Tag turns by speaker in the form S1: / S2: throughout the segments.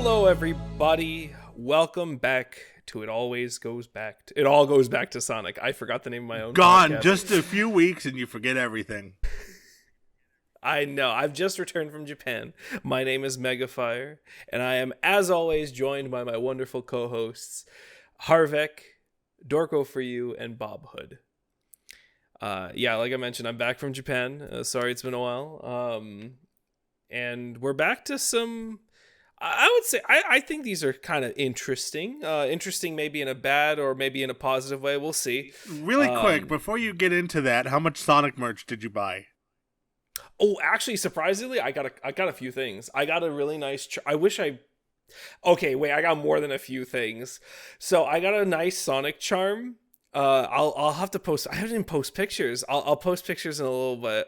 S1: Hello, everybody. Welcome back to It All Goes Back to Sonic. I forgot the name of my own
S2: Gone
S1: podcast.
S2: Just a few weeks and you forget everything.
S1: I know. I've just returned from Japan. My name is MegaFire, and I am, as always, joined by my wonderful co-hosts, Harvek, Dorko for You, and Bob Hood. Like I mentioned, I'm back from Japan. Sorry it's been a while. And we're back to some... I would say I think these are kind of interesting. Interesting maybe in a bad or maybe in a positive way. We'll see.
S2: Really quick, before you get into that, how much Sonic merch did you buy?
S1: Oh, actually, surprisingly, I got a few things. I got a really nice... I got more than a few things. So I got a nice Sonic charm. I'll have to post... I didn't post pictures. I'll post pictures in a little bit.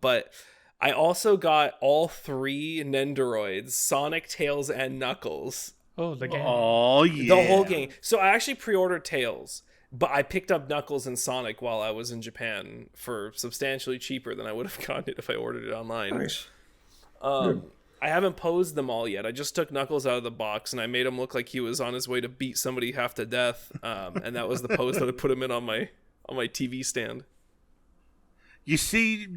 S1: But... I also got all three Nendoroids, Sonic, Tails, and Knuckles.
S3: Oh, the game.
S2: Oh, yeah.
S1: The whole game. So I actually pre-ordered Tails, but I picked up Knuckles and Sonic while I was in Japan for substantially cheaper than I would have gotten it if I ordered it online.
S4: Nice.
S1: I haven't posed them all yet. I just took Knuckles out of the box, and I made him look like he was on his way to beat somebody half to death, and that was the pose that I put him in on my TV stand.
S2: You see...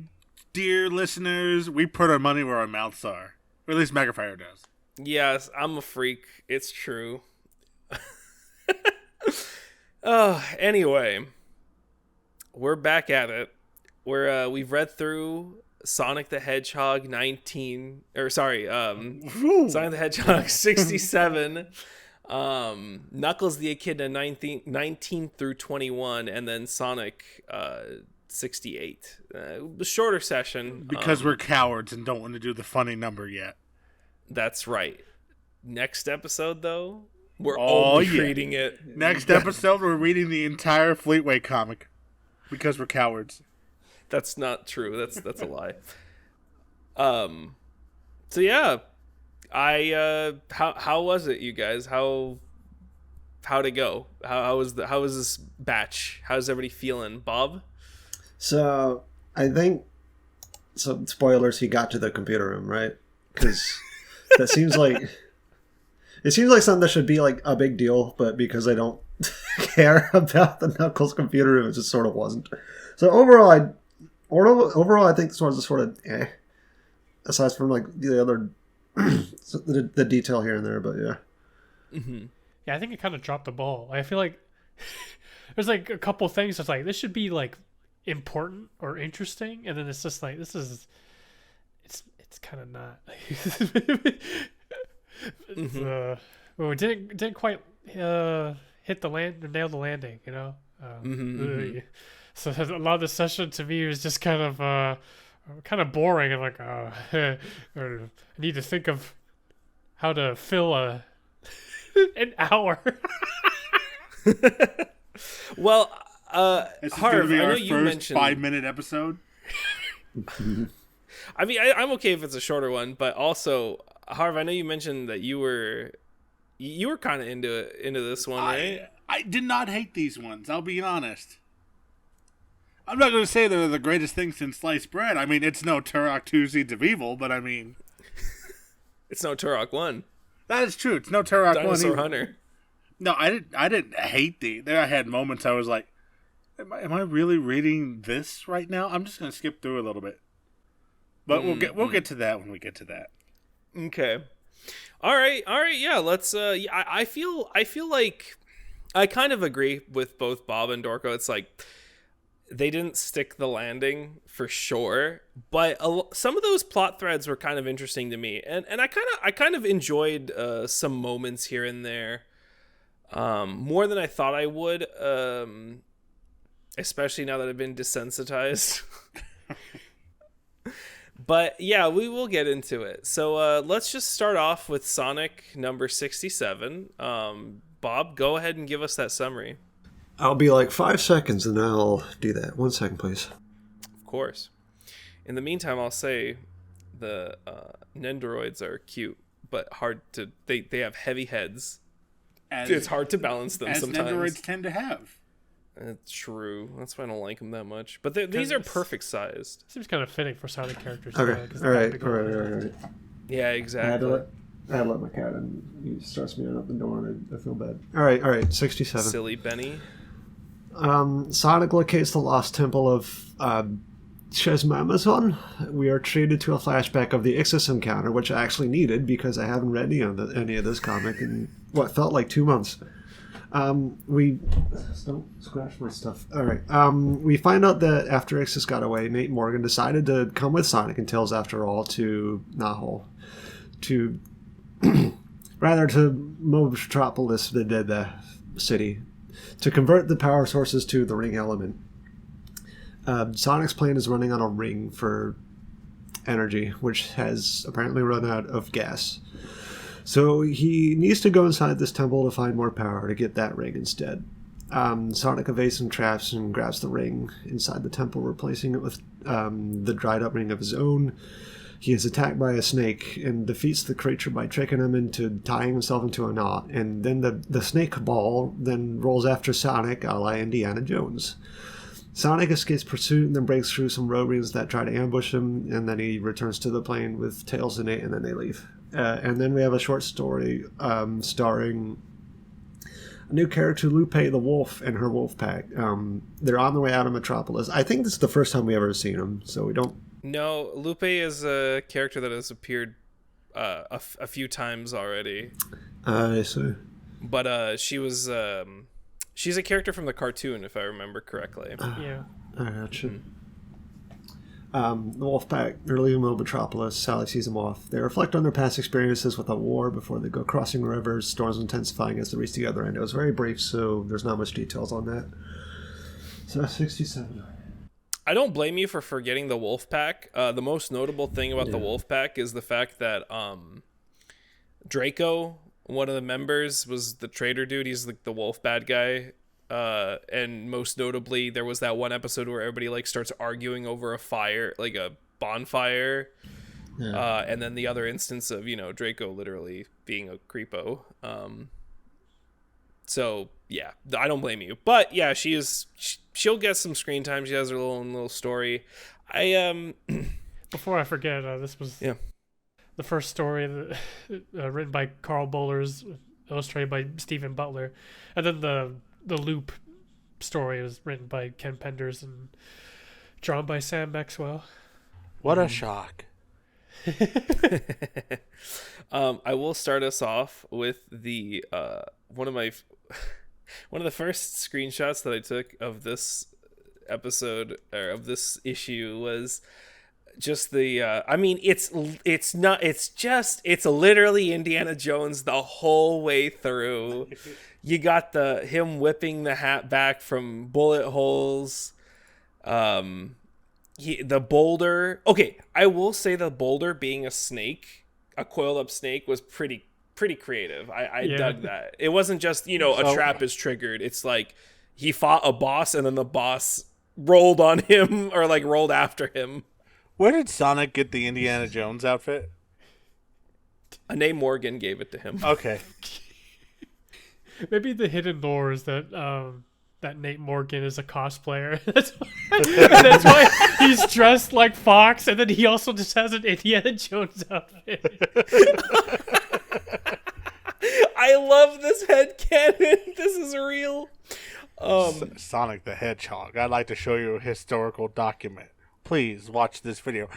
S2: Dear listeners, we put our money where our mouths are. Or at least MegaFire does.
S1: Yes, I'm a freak. It's true. Anyway, we're back at it. We've read through Sonic the Hedgehog Sonic the Hedgehog 67, Knuckles the Echidna 19 through 21, and then Sonic 68. Shorter session.
S2: Because we're cowards and don't want to do the funny number yet.
S1: That's right. Next episode, though, we're only reading it.
S2: Next episode, we're reading the entire Fleetway comic. Because we're cowards.
S1: That's not true. That's a lie. So yeah. How was it, you guys? How'd it go? How was this batch? How's everybody feeling? Bob?
S4: So, I think, spoilers, he got to the computer room, right? Because that seems like, it seems like something that should be like a big deal, but because I don't care about the Knuckles computer room, it just sort of wasn't. So overall, I think this one's just sort of aside from like the other, the detail here and there, but yeah.
S1: Mm-hmm.
S3: Yeah, I think it kind of dropped the ball. I feel like there's like a couple things that's like, this should be like important or interesting, and then it's just like it's kind of not. We didn't quite hit the nail the landing, you know. So a lot of the session to me was just kind of boring, and like I need to think of how to fill an hour.
S1: Well.
S2: This is going to be our first 5-minute episode.
S1: I mean, I'm okay if it's a shorter one, but also, Harv, I know you mentioned that you were kind of into this one, right?
S2: I did not hate these ones. I'll be honest. I'm not going to say they're the greatest thing since sliced bread. I mean, it's no Turok 2 Seeds of Evil, but I mean,
S1: it's no Turok 1.
S2: That is true. It's no Turok 1.
S1: Dinosaur Hunter.
S2: No, I didn't hate there. I had moments I was like, Am I really reading this right now? I'm just going to skip through a little bit, but we'll get to that when we get to that.
S1: Okay. All right. Yeah. Let's. I feel like I kind of agree with both Bob and Dorko. It's like they didn't stick the landing for sure, but some of those plot threads were kind of interesting to me, and I kind of enjoyed some moments here and there, more than I thought I would. Especially now that I've been desensitized. But yeah, we will get into it. So let's just start off with Sonic number 67. Bob, go ahead and give us that summary.
S4: I'll be like 5 seconds and I'll do that. 1 second, please.
S1: Of course. In the meantime, I'll say the Nendoroids are cute, but hard to... They have heavy heads. It's hard to balance them sometimes.
S2: As Nendoroids tend to have.
S1: It's true. That's why I don't like them that much. But these are perfect sized.
S3: Seems kind of fitting for Sonic characters.
S4: Okay. All right.
S1: Yeah, exactly.
S4: I let my cat in. He starts me out the door, and I feel bad. All right. 67.
S1: Silly Benny.
S4: Sonic locates the lost temple of Shezmamazon. We are treated to a flashback of the Ixis encounter, which I actually needed because I haven't read any of this comic in what felt like 2 months. Don't scratch my stuff. All right. We find out that after Ixis got away, Nate Morgan decided to come with Sonic and Tails after all to Nahal, to rather to Metropolis, the city, to convert the power sources to the ring element. Sonic's plane is running on a ring for energy, which has apparently run out of gas. So he needs to go inside this temple to find more power to get that ring instead. Sonic evades some traps and grabs the ring inside the temple, replacing it with the dried up ring of his own. He is attacked by a snake and defeats the creature by tricking him into tying himself into a knot. And then the snake ball then rolls after Sonic, a la Indiana Jones. Sonic escapes pursuit and then breaks through some roadways that try to ambush him, and then he returns to the plane with Tails and Nate, and then they leave. And then we have a short story starring a new character, Lupe the Wolf, and her wolf pack. They're on their way out of Metropolis. I think this is the first time we've ever seen them, so we don't...
S1: No, Lupe is a character that has appeared a few times already.
S4: I see.
S1: But she was... she's a character from the cartoon, if I remember correctly.
S3: Yeah.
S4: I gotcha. The Wolfpack, early in Metropolis, Sally sees them off. They reflect on their past experiences with the war before they go crossing rivers, storms intensifying as they reach the other end. It was very brief, so there's not much details on that. So 67.
S1: I don't blame you for forgetting the Wolfpack. The most notable thing about the Wolfpack is the fact that Draco, one of the members, was the traitor dude. He's like the wolf bad guy. And most notably, there was that one episode where everybody starts arguing over a fire, like a bonfire. Yeah. And then the other instance of, Draco literally being a creepo. So yeah, I don't blame you, but yeah, she'll get some screen time. She has her own little story.
S3: Before I forget, this was the first story that, written by Carl Bollers, illustrated by Stephen Butler, and then the Loop story was written by Ken Penders and drawn by Sam Maxwell.
S2: What a shock.
S1: I will start us off with the one of the first screenshots that I took of this episode, or of this issue, was just the it's literally Indiana Jones the whole way through. You got him whipping the hat back from bullet holes. The boulder. Okay, I will say the boulder being a snake, a coiled up snake, was pretty creative. I dug that. It wasn't just, a trap is triggered. It's like he fought a boss and then the boss rolled on him or rolled after him.
S2: Where did Sonic get the Indiana Jones outfit?
S1: Nate Morgan gave it to him.
S2: Okay.
S3: Maybe the hidden lore is that Nate Morgan is a cosplayer. That's why he's dressed like Fox, and then he also just has an Indiana Jones outfit.
S1: I love this headcanon. This is real.
S2: Sonic the Hedgehog. I'd like to show you a historical document. Please watch this video.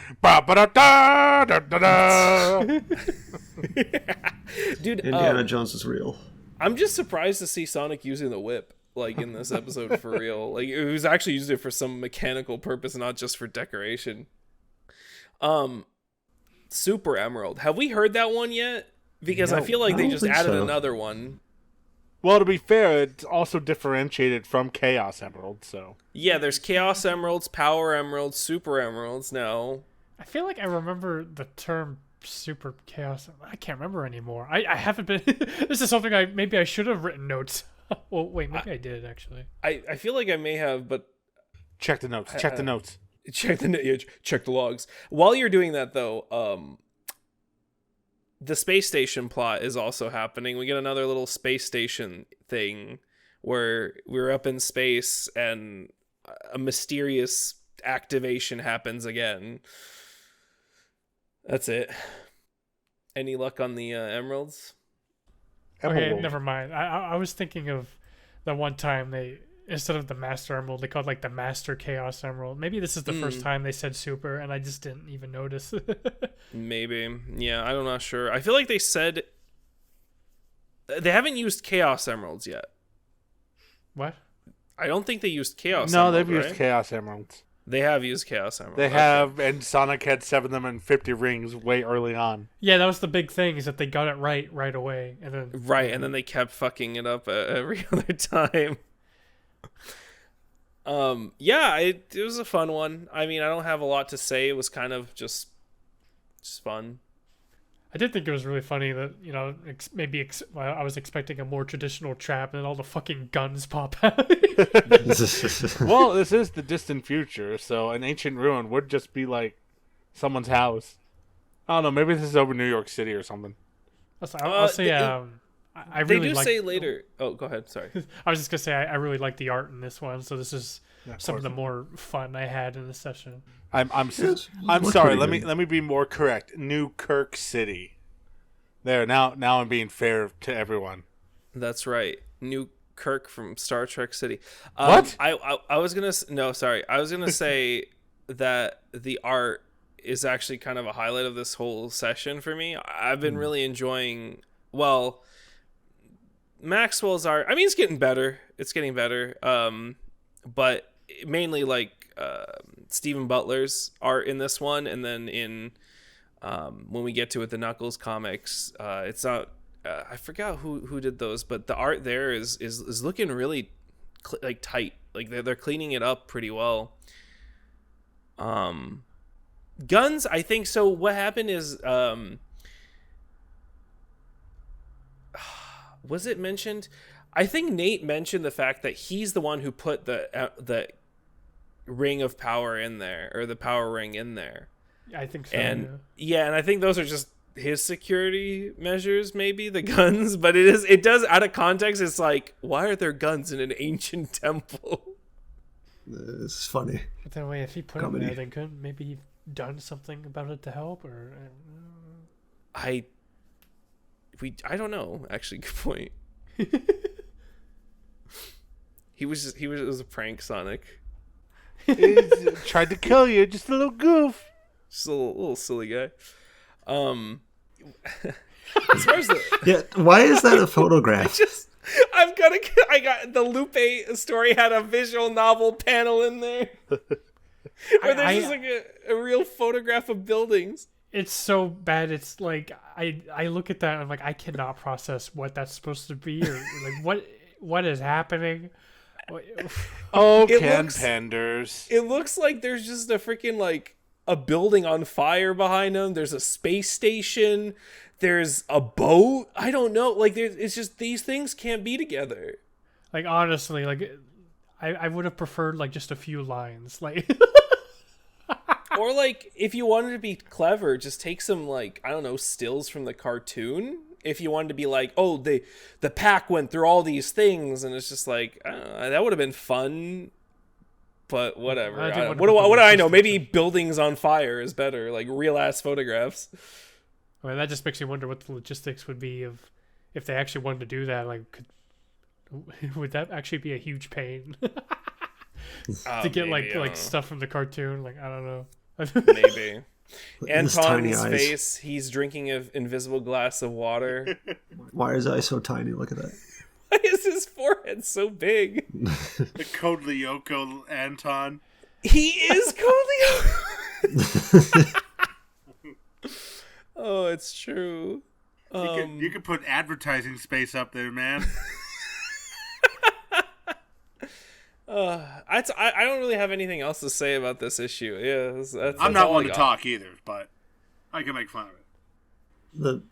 S1: Dude,
S4: Indiana Jones is real.
S1: I'm just surprised to see Sonic using the whip in this episode for real. It was actually using it for some mechanical purpose, not just for decoration. Super Emerald. Have we heard that one yet? Because I feel like they just added another one.
S2: Well, to be fair, it's also differentiated from Chaos Emerald, so...
S1: Yeah, there's Chaos Emeralds, Power Emeralds, Super Emeralds now.
S3: I feel like I remember the term Super Chaos. I can't remember anymore. I haven't been... This is something I should have written notes. Well, wait, maybe I did, actually.
S1: I feel like I may have, but...
S2: Check the notes. Check the notes.
S1: Check the logs. While you're doing that, though, the space station plot is also happening. We get another little space station thing where we're up in space and a mysterious activation happens again. That's it. Any luck on the emeralds?
S3: Okay,
S2: Emerald.
S3: never mind. I was thinking of the one time they, instead of the Master Emerald, they called like the Master Chaos Emerald. Maybe this is the first time they said super, and I just didn't even notice.
S1: Maybe. Yeah, I'm not sure. I feel like they said they haven't used Chaos Emeralds yet.
S3: What?
S1: I don't think they used Chaos
S2: No,
S1: Emerald,
S2: they've
S1: right?
S2: used Chaos Emeralds.
S1: They have used Chaos Emerald.
S2: They
S1: Okay.
S2: have, and Sonic had 7 of them and 50 rings way early on.
S3: Yeah, that was the big thing, is that they got it right away, and then
S1: Right, and then they kept fucking it up every other time. Yeah, it was a fun one. I mean, I don't have a lot to say. It was kind of just fun.
S3: I did think it was really funny that, you know, I was expecting a more traditional trap, and then all the fucking guns pop out.
S2: Well, this is the distant future, so an ancient ruin would just be like someone's house. I don't know, maybe this is over New York City or something.
S3: I'll say, I really
S1: They do
S3: like,
S1: say later. Oh, go ahead. Sorry.
S3: I was just gonna say I really like the art in this one, so this is
S2: Yeah, of
S3: some of
S2: course.
S3: the more fun I had in the session.
S2: I'm
S4: Yes,
S2: I'm
S4: looks
S2: sorry.
S4: pretty
S2: Let me be more correct. New Kirk City. There now I'm being fair to everyone.
S1: That's right. New Kirk from Star Trek City.
S2: What?
S1: I was gonna no, sorry. I was gonna say that the art is actually kind of a highlight of this whole session for me. I've been really enjoying. Well, Maxwell's art. I mean, it's getting better. It's getting better. But mainly like Stephen Butler's art in this one, and then in when we get to it, the Knuckles comics. It's not. I forgot who did those, but the art there is looking really like tight. Like they're cleaning it up pretty well. Guns, I think so. What happened is, was it mentioned? I think Nate mentioned the fact that he's the one who put the ring of power in there, or the power ring in there.
S3: I think so.
S1: And and I think those are just his security measures, maybe the guns, but it does out of context. It's like, why are there guns in an ancient temple?
S4: This is funny.
S3: But then wait, if he put
S4: Comedy.
S3: it there, then couldn't maybe he done something about it to help, or
S1: I don't know. Actually, good point. It was a prank, Sonic.
S2: He tried to kill you, just a little goof.
S1: Just a little silly guy. As far as
S4: Yeah, why is that a photograph?
S1: I got the Lupe story had a visual novel panel in there where there's just like a real photograph of buildings.
S3: it's so bad. It's like I look at that and I'm like, I cannot process what that's supposed to be, or like what is happening.
S2: Oh,
S1: It
S2: Ken
S1: looks-
S2: Penders.
S1: It looks like there's just a freaking like a building on fire behind them. There's a space station. There's a boat. I don't know. Like it's just these things can't be together.
S3: Like honestly, like I would have preferred like just a few lines, like.
S1: Or like if you wanted to be clever, just take some like, I don't know, stills from the cartoon. If you wanted to be like, oh, the pack went through all these things, and it's just like, that would have been fun. But whatever. What do I know? Maybe buildings on fire is better. Like real ass photographs.
S3: I mean, that just makes me wonder what the logistics would be of if they actually wanted to do that. Like, would that actually be a huge pain to get
S1: maybe,
S3: like stuff from the cartoon? Like, I don't know.
S1: Maybe.
S4: His tiny
S1: Anton's
S4: eyes.
S1: face, he's drinking an invisible glass of water.
S4: Why is his eye so tiny? Look at that.
S1: Why is his forehead so big?
S2: The Code Lyoko Anton.
S1: He is Coolio. Oh, it's true.
S2: You could put advertising space up there, man.
S1: I don't really have anything else to say about this issue. Yeah, that's
S2: I'm not
S1: all
S2: one
S1: I
S2: to
S1: got.
S2: talk either, but I can make fun of it.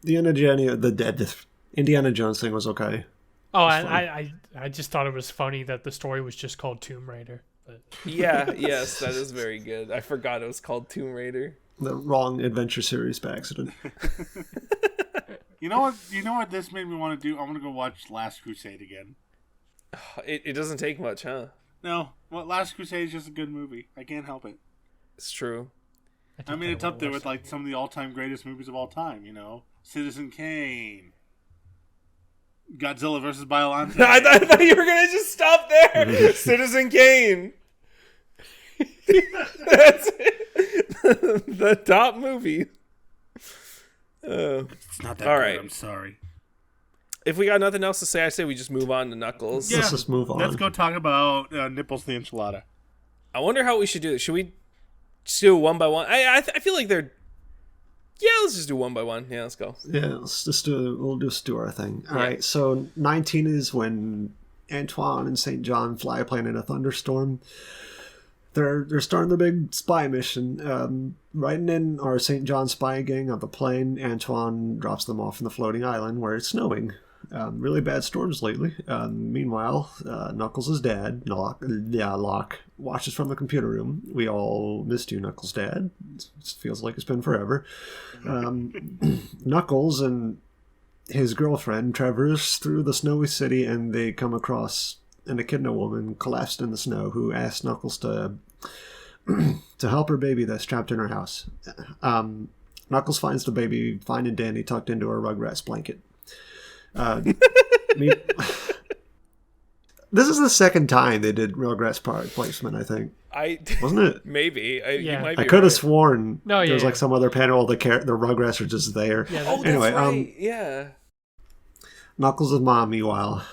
S4: The Indiana Jones thing was okay.
S3: Oh, and I just thought it was funny that the story was just called Tomb Raider. But
S1: Yeah, yes, that is very good. I forgot it was called Tomb Raider.
S4: The wrong adventure series by accident.
S2: You know what this made me want to do? I want to go watch Last Crusade again.
S1: It doesn't take much, huh?
S2: No, well, Last Crusade is just a good movie. I can't help it.
S1: It's true.
S2: I mean, it's up there with like some of the all-time greatest movies of all time. You know, Citizen Kane. Godzilla versus Biollante.
S1: I thought you were gonna just stop there. Citizen Kane. That's it. The top movie.
S2: It's not that
S1: all
S2: good,
S1: right.
S2: I'm sorry.
S1: If we got nothing else to say, I say we just move on to Knuckles.
S2: Yeah,
S4: Let's just move on.
S2: Let's go talk about Nipples the Enchilada.
S1: I wonder how we should do this. Should we just do it one by one? I feel like they're... Yeah, let's just do one by one. Yeah, let's go.
S4: Yeah, we'll just do our thing. All right, so 19 is when Antoine and St. John fly a plane in a thunderstorm. They're starting the big spy mission. Riding in our St. John spy gang on the plane, Antoine drops them off in the floating island where it's snowing. Really bad storms lately. Meanwhile, Knuckles' dad, Locke, watches from the computer room. We all missed you, Knuckles' dad. It feels like it's been forever. Knuckles and his girlfriend traverse through the snowy city, and they come across an Echidna woman collapsed in the snow who asks Knuckles to help her baby that's trapped in her house. Knuckles finds the baby fine and dandy tucked into her Rugrats blanket. This is the second time they did Rugrats product placement, I think. Wasn't it?
S1: Maybe.
S3: Yeah.
S1: You might be
S4: I could have
S1: right.
S4: sworn
S3: No,
S4: there was
S3: yeah.
S4: like some other panel the Rugrats are just there.
S3: Yeah,
S1: Oh,
S4: Anyway,
S1: that's right. Yeah.
S4: Knuckles' mom, meanwhile,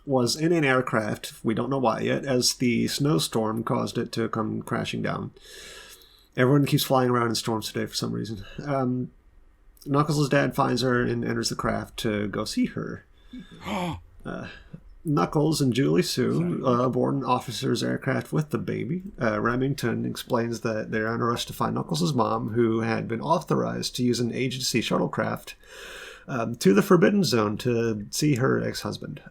S4: was in an aircraft, we don't know why yet, as the snowstorm caused it to come crashing down. Everyone keeps flying around in storms today for some reason. Knuckles' dad finds her and enters the craft to go see her. Knuckles and Julie Sue aboard an officer's aircraft with the baby. Remington explains that they're on a rush to find Knuckles' mom, who had been authorized to use an agency shuttlecraft to the Forbidden Zone to see her ex-husband.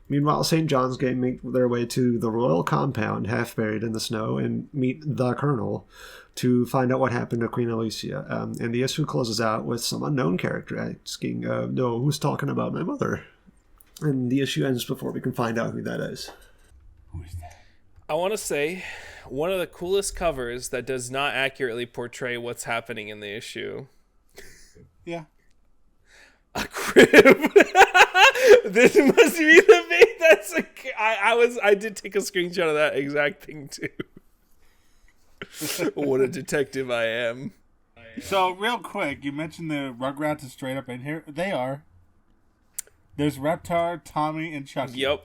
S4: Meanwhile, St. John's gang make their way to the royal compound, half buried in the snow, and meet the Colonel to find out what happened to Queen Alicia. And the issue closes out with some unknown character asking, no, who's talking about my mother? And the issue ends before we can find out who that is.
S2: Who is that?
S1: I want to say one of the coolest covers that does not accurately portray what's happening in the issue.
S2: Yeah.
S1: A crib. This must be the thing. That's I did take a screenshot of that exact thing too. What a detective I am.
S2: So, real quick, you mentioned the Rugrats is straight up in here. They are. There's Reptar, Tommy, and Chucky.
S1: Yep.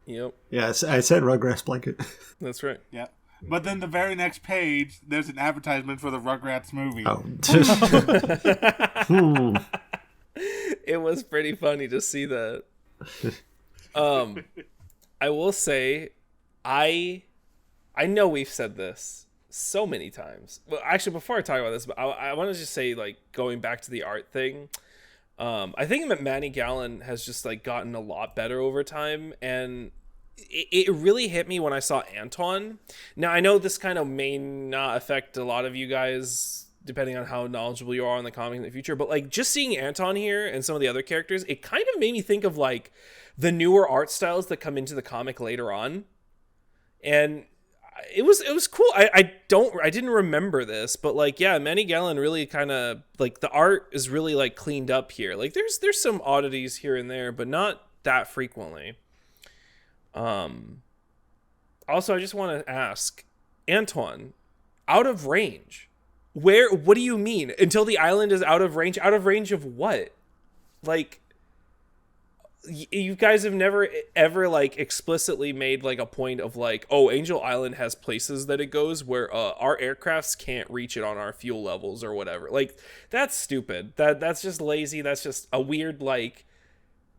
S4: Yeah, I said Rugrats blanket.
S1: That's right.
S2: Yeah. But then the very next page, there's an advertisement for the Rugrats movie.
S4: Oh.
S1: It was pretty funny to see that. I will say, I know we've said this so many times. Well, actually, before I talk about this, but I want to just say, like, going back to the art thing, I think that Manny Gallen has just like gotten a lot better over time, and it really hit me when I saw Antoine. Now, I know this kind of may not affect a lot of you guys depending on how knowledgeable you are on the comic in the future, but like just seeing Anton here and some of the other characters, it kind of made me think of like the newer art styles that come into the comic later on. And it was cool. I didn't remember this, but like, yeah, Manny Gallen really kind of like the art is really like cleaned up here. Like there's some oddities here and there, but not that frequently. Also, I just want to ask, Antoine, out of range. What do you mean? Until the island is out of range? Out of range of what? Like, you guys have never ever like explicitly made like a point of like, oh, Angel Island has places that it goes where our aircrafts can't reach it on our fuel levels or whatever. Like, that's stupid. That's just lazy. That's just a weird like,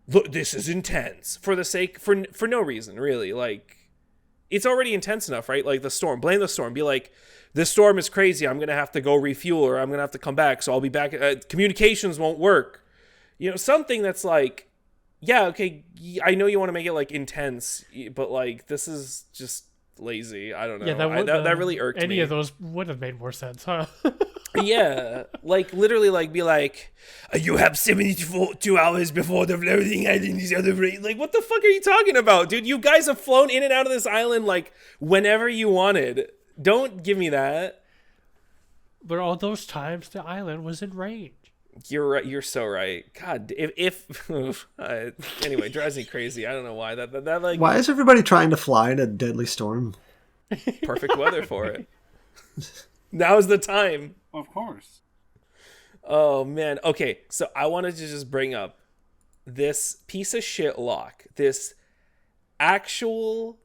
S1: look, this is intense for the sake for no reason really. Like, it's already intense enough, right? Like the storm. Blame the storm. Be like, this storm is crazy. I'm going to have to go refuel or I'm going to have to come back. So I'll be back. Communications won't work. You know, something that's like, yeah, okay, I know you want to make it like intense, but like this is just lazy. I don't know.
S3: Yeah,
S1: that really irked me.
S3: Any of those would have made more sense, huh?
S1: Yeah, like literally like be like, you have 72 hours before the floating island is out of range. Like, what the fuck are you talking about, dude? You guys have flown in and out of this island like whenever you wanted. Don't give me that.
S3: But all those times the island was in range.
S1: You're right. You're so right. God, if anyway, drives me crazy. I don't know why that like
S4: Why is everybody trying to fly in a deadly storm?
S1: perfect weather for it. Now's the time.
S2: Of course.
S1: Oh man. Okay, so I wanted to just bring up this piece of shit Locke. This actual.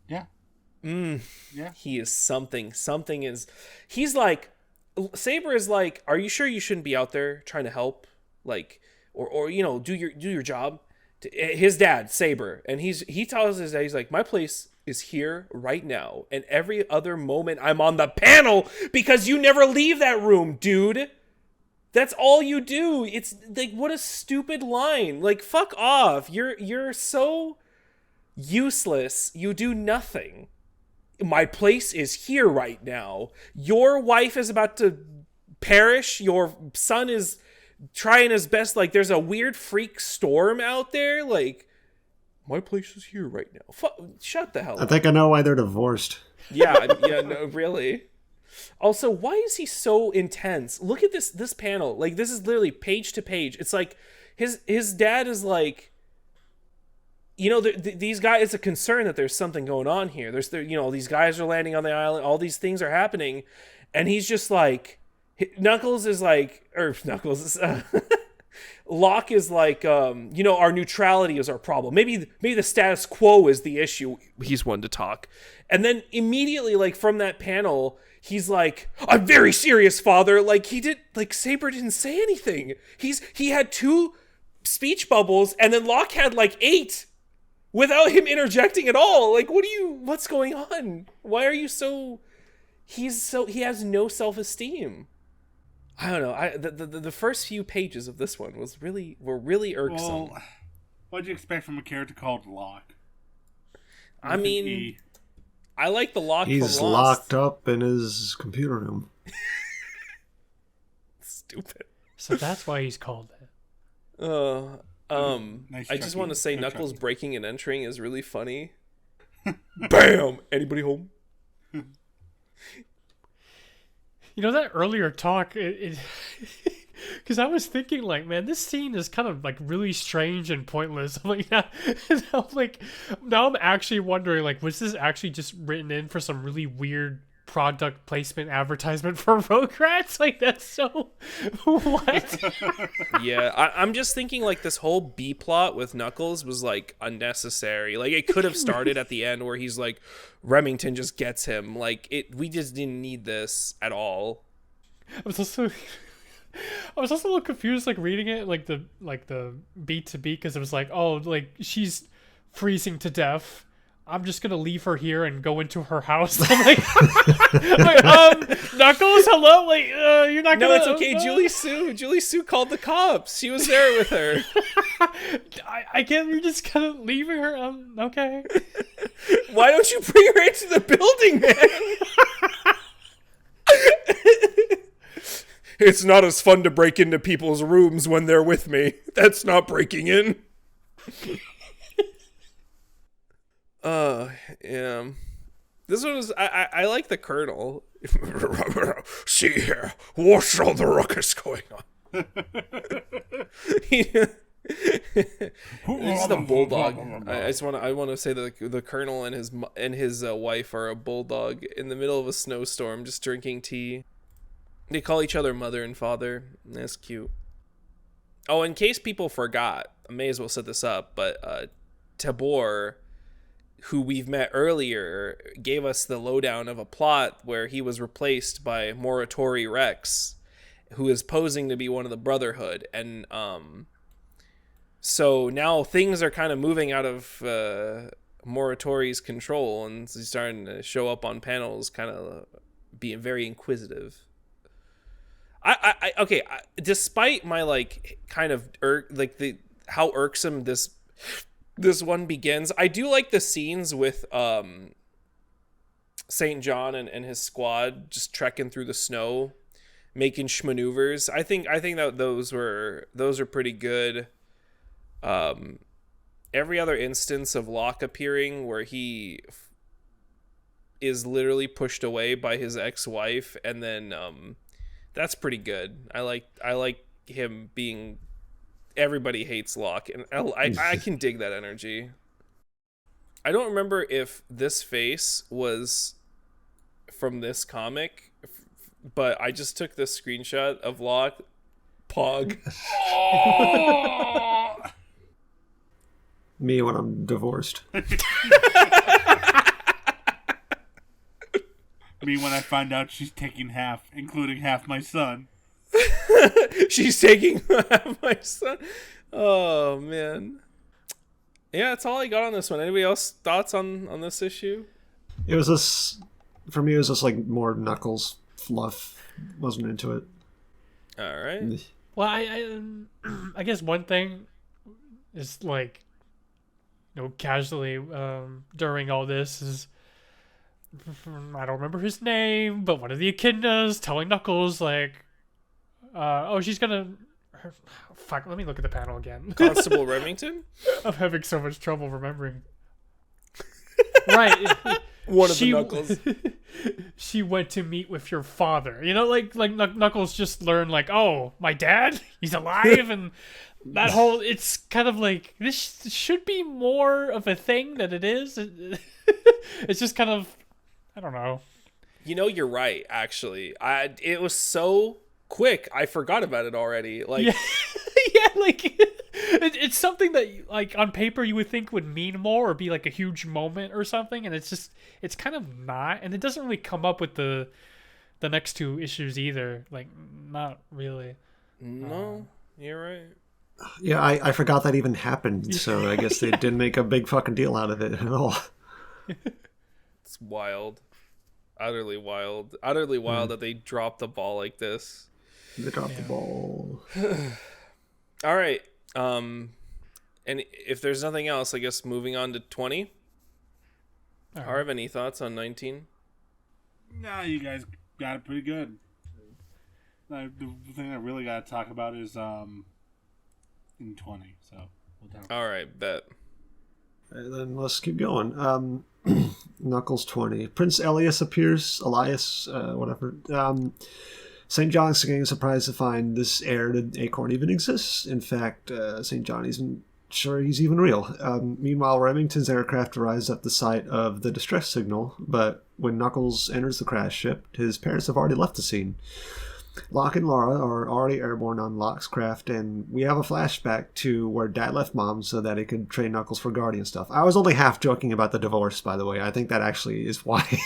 S2: Yeah. Yeah.
S1: He is something. Something is. He's like. Saber is like, are you sure you shouldn't be out there trying to help, like, or you know, do your job? His dad, Saber, and he tells his dad, he's like, my place is here right now, and every other moment I'm on the panel because you never leave that room, dude. That's all you do. It's like, what a stupid line. Like, fuck off. You're so useless. You do nothing. My place is here right now. Your wife is about to perish. Your son is trying his best. Like, there's a weird freak storm out there. Like, my place is here right now. Shut the hell up.
S4: I think I know why they're divorced.
S1: Yeah, no, really. Also, why is he so intense? Look at this panel. Like, this is literally page to page. It's like his dad is like, you know, these guys, it's a concern that there's something going on here. These guys are landing on the island. All these things are happening. And he's just like, Locke is like, our neutrality is our problem. Maybe the status quo is the issue. He's one to talk. And then immediately, like, from that panel, he's like, I'm very serious, father. Like, Saber didn't say anything. He had 2 speech bubbles, and then Locke had like 8. Without him interjecting at all. Like, what's going on? Why are you so... he has no self-esteem. I don't know. The first few pages of this one were really irksome.
S2: Well, what'd you expect from a character called Locke?
S1: I mean, I like the Locke from
S4: He's
S1: Lost.
S4: locked up in his computer room.
S1: Stupid.
S3: So that's why he's called that.
S2: Nice
S1: I just want to say
S2: Good
S1: Knuckles
S2: chucky.
S1: breaking and entering is really funny. Bam! Anybody home?
S3: You know, that earlier talk, because I was thinking, like, man, this scene is kind of like really strange and pointless. I'm like, now I'm actually wondering, like, was this actually just written in for some really weird product placement advertisement for Rugrats? Like, that's so what?
S1: Yeah, I'm just thinking, like, this whole B plot with Knuckles was like unnecessary. Like, it could have started at the end where he's like, Remington just gets him. Like, we just didn't need this at all.
S3: I was also a little confused, like, reading it, like the beat to beat, because it was like, oh, like, she's freezing to death. I'm just gonna leave her here and go into her house. I'm like, Knuckles, hello, like, you're not gonna.
S1: No, it's okay. Julie Sue called the cops. She was there with her.
S3: I can't. You're just kind of leaving her. Okay.
S1: Why don't you bring her into the building, man? It's not as fun to break into people's rooms when they're with me. That's not breaking in. Yeah. This one was I like the Colonel. See here, what's all the ruckus going on? He's the bulldog. I want to say that the Colonel and his wife are a bulldog in the middle of a snowstorm, just drinking tea. They call each other mother and father. That's cute. Oh, in case people forgot, I may as well set this up, but Tabor, who we've met earlier, gave us the lowdown of a plot where he was replaced by Moratori Rex, who is posing to be one of the Brotherhood. And so now things are kind of moving out of Moratori's control, and he's starting to show up on panels, kind of being very inquisitive. Despite my, like, kind of how irksome this one begins, I do like the scenes with St. John and his squad just trekking through the snow, making schmaneuvers. I think that those are pretty good. Every other instance of Locke appearing where he is literally pushed away by his ex-wife and then That's pretty good. I like him being. Everybody hates Locke, and I can dig that energy. I don't remember if this face was from this comic, but I just took this screenshot of Locke. Pog.
S2: Oh!
S4: Me when I'm divorced.
S2: Me when I find out she's taking half, including half my son.
S1: She's taking my son. Oh man. Yeah, that's all I got on this one. Anybody else thoughts on this issue?
S4: It was this for me. It was just like more Knuckles fluff. Wasn't into it.
S1: All right.
S3: Well, I guess one thing is like, casually during all this is, I don't remember his name, but one of the Echidnas telling Knuckles like, she's gonna. Fuck, let me look at the panel again.
S1: Constable Remington?
S3: I'm having so much trouble remembering. Right.
S1: One of the Knuckles.
S3: She went to meet with your father. Like Knuckles just learned like, oh, my dad? He's alive? And that whole, it's kind of like, this should be more of a thing than it is. It's just kind of, I don't know.
S1: You're right, actually. It was so quick, I forgot about it already. Like,
S3: yeah, yeah, like it's something that like on paper you would think would mean more or be like a huge moment or something, and it's kind of not, and it doesn't really come up with the next two issues either. Like, not really.
S1: No, you're right.
S4: Yeah, I forgot that even happened. So I guess they didn't make a big fucking deal out of it at all.
S1: It's wild. Utterly wild. Utterly wild that they dropped the ball like this.
S4: They dropped the ball.
S1: All right. And if there's nothing else, I guess moving on to 20.
S3: Right.
S1: Harv, any thoughts on 19?
S2: Nah, you guys got it pretty good. The thing I really got to talk about is in 20. So we'll talk.
S1: All right, bet.
S4: And then let's keep going. Knuckles 20. Prince Elias appears. Whatever. St. John's getting surprised to find this heir to Acorn even exists. In fact, St. John isn't sure he's even real. Meanwhile, Remington's aircraft arrives at the site of the distress signal, but when Knuckles enters the crash ship, his parents have already left the scene. Locke and Laura are already airborne on Locke's craft, and we have a flashback to where Dad left Mom so that he could train Knuckles for Guardian stuff. I was only half joking about the divorce, by the way. I think that actually is why.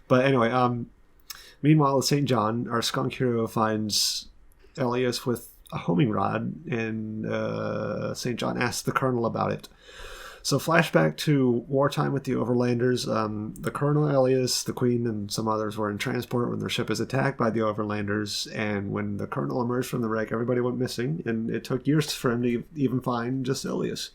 S4: But anyway, meanwhile, at St. John, our skunk hero finds Elias with a homing rod, and St. John asks the Colonel about it. So flashback to wartime with the Overlanders. The Colonel, Elias, the Queen, and some others were in transport when their ship is attacked by the Overlanders, and when the Colonel emerged from the wreck, everybody went missing, and it took years for him to even find just Elias.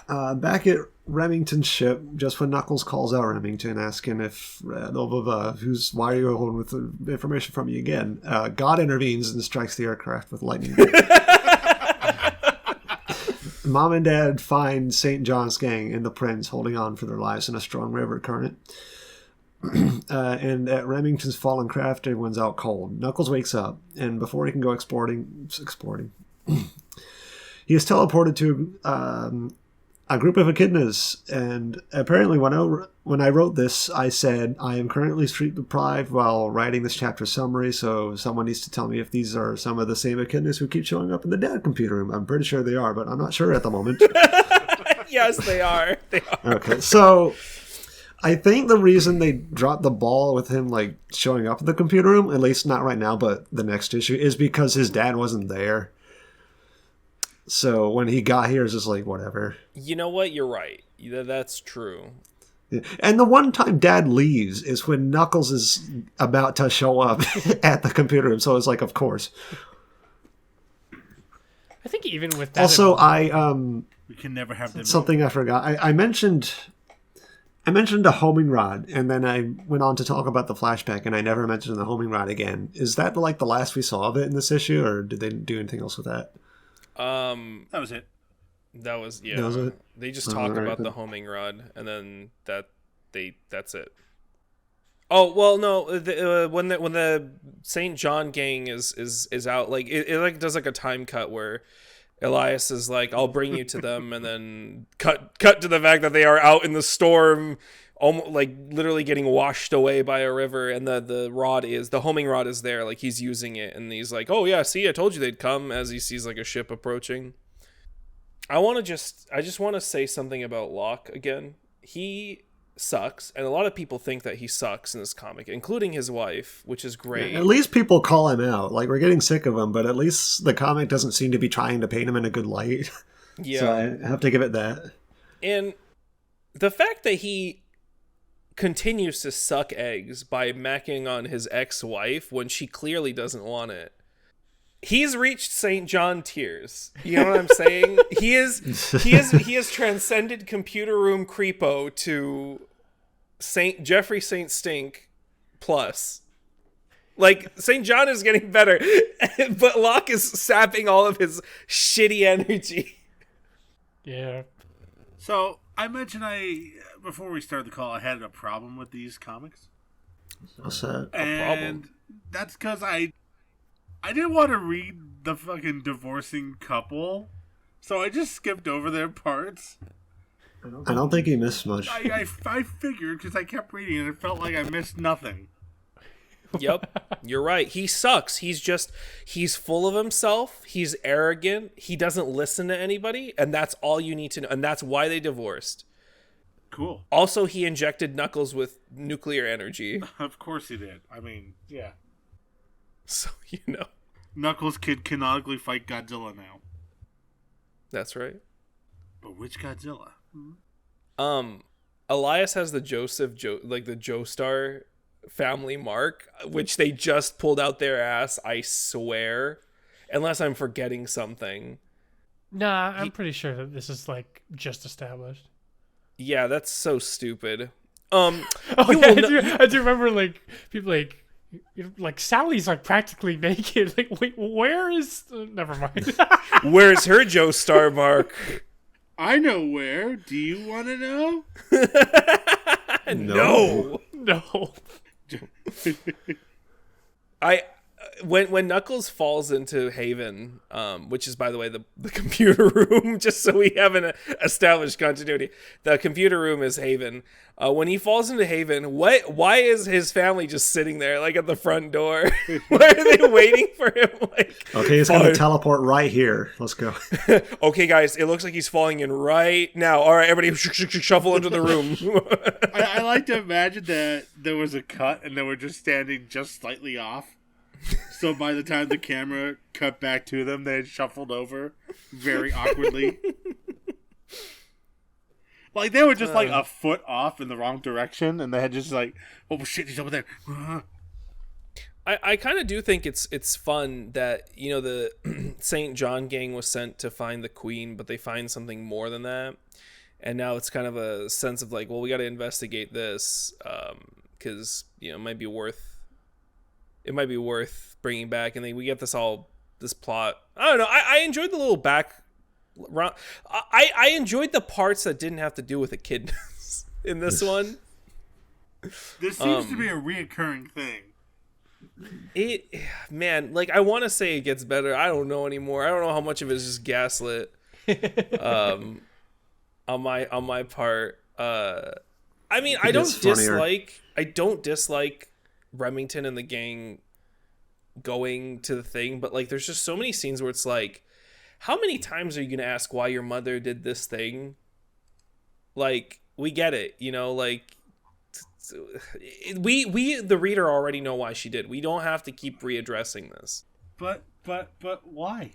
S4: Back at Remington's ship, just when Knuckles calls out Remington, asking if why are you holding with the information from me again? God intervenes and strikes the aircraft with lightning. Mom and Dad find St. John's gang and the Prince holding on for their lives in a strong river current. And at Remington's fallen craft, everyone's out cold. Knuckles wakes up, and before he can go exporting, he is teleported to a group of echidnas. And apparently when I wrote this, I said, I am currently sleep deprived while writing this chapter summary, so someone needs to tell me if these are some of the same echidnas who keep showing up in the Dad computer room. I'm pretty sure they are, but I'm not sure at the moment.
S1: Yes, they are. They are.
S4: Okay, so I think the reason they dropped the ball with him like showing up in the computer room, at least not right now, but the next issue, is because his dad wasn't there. So when he got here, it's just like, whatever.
S1: You know what? You're right. That's true.
S4: Yeah. And the one time Dad leaves is when Knuckles is about to show up at the computer room. So it's like, of course.
S3: I think even with that.
S4: Also,
S2: we can never have them.
S4: Something I forgot. I mentioned a homing rod, and then I went on to talk about the flashback, and I never mentioned the homing rod again. Is that like the last we saw of it in this issue, or did they do anything else with that?
S2: That was it.
S1: That was, yeah.
S4: That was it?
S1: They just talk about the homing rod, and then that's it. Oh well, no. When the Saint John gang is out, like it like does like a time cut where Elias is like, "I'll bring you to them," and then cut to the fact that they are out in the storm, almost like literally getting washed away by a river, and the homing rod is there, like he's using it, and he's like, "Oh yeah, see, I told you they'd come," as he sees like a ship approaching. I just want to say something about Locke again. He sucks, and a lot of people think that he sucks in this comic, including his wife, which is great.
S4: At least people call him out. Like, we're getting sick of him, but at least the comic doesn't seem to be trying to paint him in a good light.
S1: Yeah.
S4: So I have to give it that.
S1: And the fact that he continues to suck eggs by macking on his ex-wife when she clearly doesn't want it. He's reached St. John tiers. You know what I'm saying? He has transcended computer room creepo to Jeffrey St. Stink plus. Like, St. John is getting better, but Locke is sapping all of his shitty energy.
S3: Yeah.
S2: So I mentioned before we started the call, I had a problem with these comics.
S4: What's that?
S2: And that's because I didn't want to read the fucking divorcing couple, so I just skipped over their parts.
S4: I don't think he missed much.
S2: I figured because I kept reading and it felt like I missed nothing.
S1: Yep, you're right. He sucks. He's full of himself. He's arrogant. He doesn't listen to anybody, and that's all you need to know. And that's why they divorced.
S2: Cool.
S1: Also, he injected Knuckles with nuclear energy.
S2: Of course he did. I mean, yeah.
S1: So, you know.
S2: Knuckles could canonically fight Godzilla now.
S1: That's right.
S2: But which Godzilla?
S1: Elias has the the Joestar family mark, which they just pulled out their ass, I swear. Unless I'm forgetting something.
S3: Nah, I'm pretty sure that this is like just established.
S1: Yeah, that's so stupid.
S3: I do remember like people like Sally's like practically naked. Like, wait, where is? Never mind.
S1: Where's her Joestar mark?
S2: I know where. Do you want to know?
S1: No.
S3: No.
S1: When Knuckles falls into Haven, which is, by the way, the computer room, just so we have an established continuity, the computer room is Haven. When he falls into Haven, why is his family just sitting there, like at the front door? Why are they waiting for him? Like,
S4: okay, he's going to teleport right here. Let's go.
S1: Okay, guys, it looks like he's falling in right now. All right, everybody shuffle into the room.
S2: I like to imagine that there was a cut and they were just standing just slightly off. So by the time the camera cut back to them, they had shuffled over very awkwardly. Like, they were just like a foot off in the wrong direction, and they had just like, oh shit, he's over there.
S1: I kind of do think it's fun that, you know, the St. John gang was sent to find the queen, but they find something more than that. And now it's kind of a sense of like, well, we got to investigate this because, you know, it might be worth bringing back. And then we get this plot. I don't know. I enjoyed the little back. I enjoyed the parts that didn't have to do with echidnas in this one.
S2: This seems to be a reoccurring thing.
S1: Like, I want to say it gets better. I don't know anymore. I don't know how much of it is just gaslit. On my part. I mean, I don't dislike Remington and the gang going to the thing, but like, there's just so many scenes where it's like, how many times are you gonna ask why your mother did this thing? Like, we get it, you know, like, we the reader already know why she did. We don't have to keep readdressing this.
S2: But why?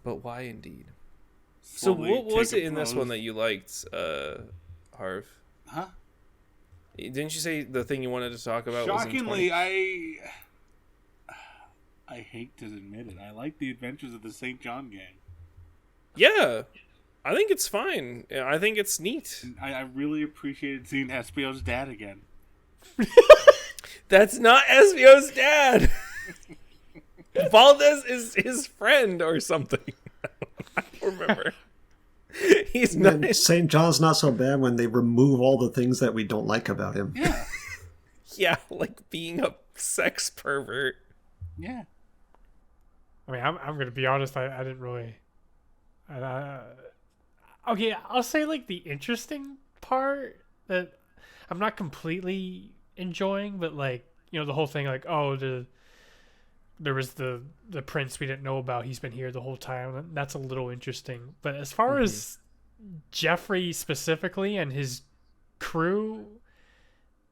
S1: But why indeed? So what was it in this one that you liked, Harv?
S2: Huh?
S1: Didn't you say the thing you wanted to talk about?
S2: Shockingly, I hate to admit it, I like the adventures of the St. John gang.
S1: Yeah, I think it's fine. I think it's neat.
S2: I really appreciated seeing Espio's dad again.
S1: That's not Espio's dad. Valdez is his friend or something. I don't remember. He's not.
S4: St. John's not so bad when they remove all the things that we don't like about him.
S2: Yeah.
S1: Yeah, like being a sex pervert.
S2: Yeah.
S3: I mean, I'm gonna be honest. I didn't really. Okay, I'll say like the interesting part that I'm not completely enjoying, but like the whole thing, like there was the prince we didn't know about. He's been here the whole time. That's a little interesting. But as far as Jeffrey specifically and his crew,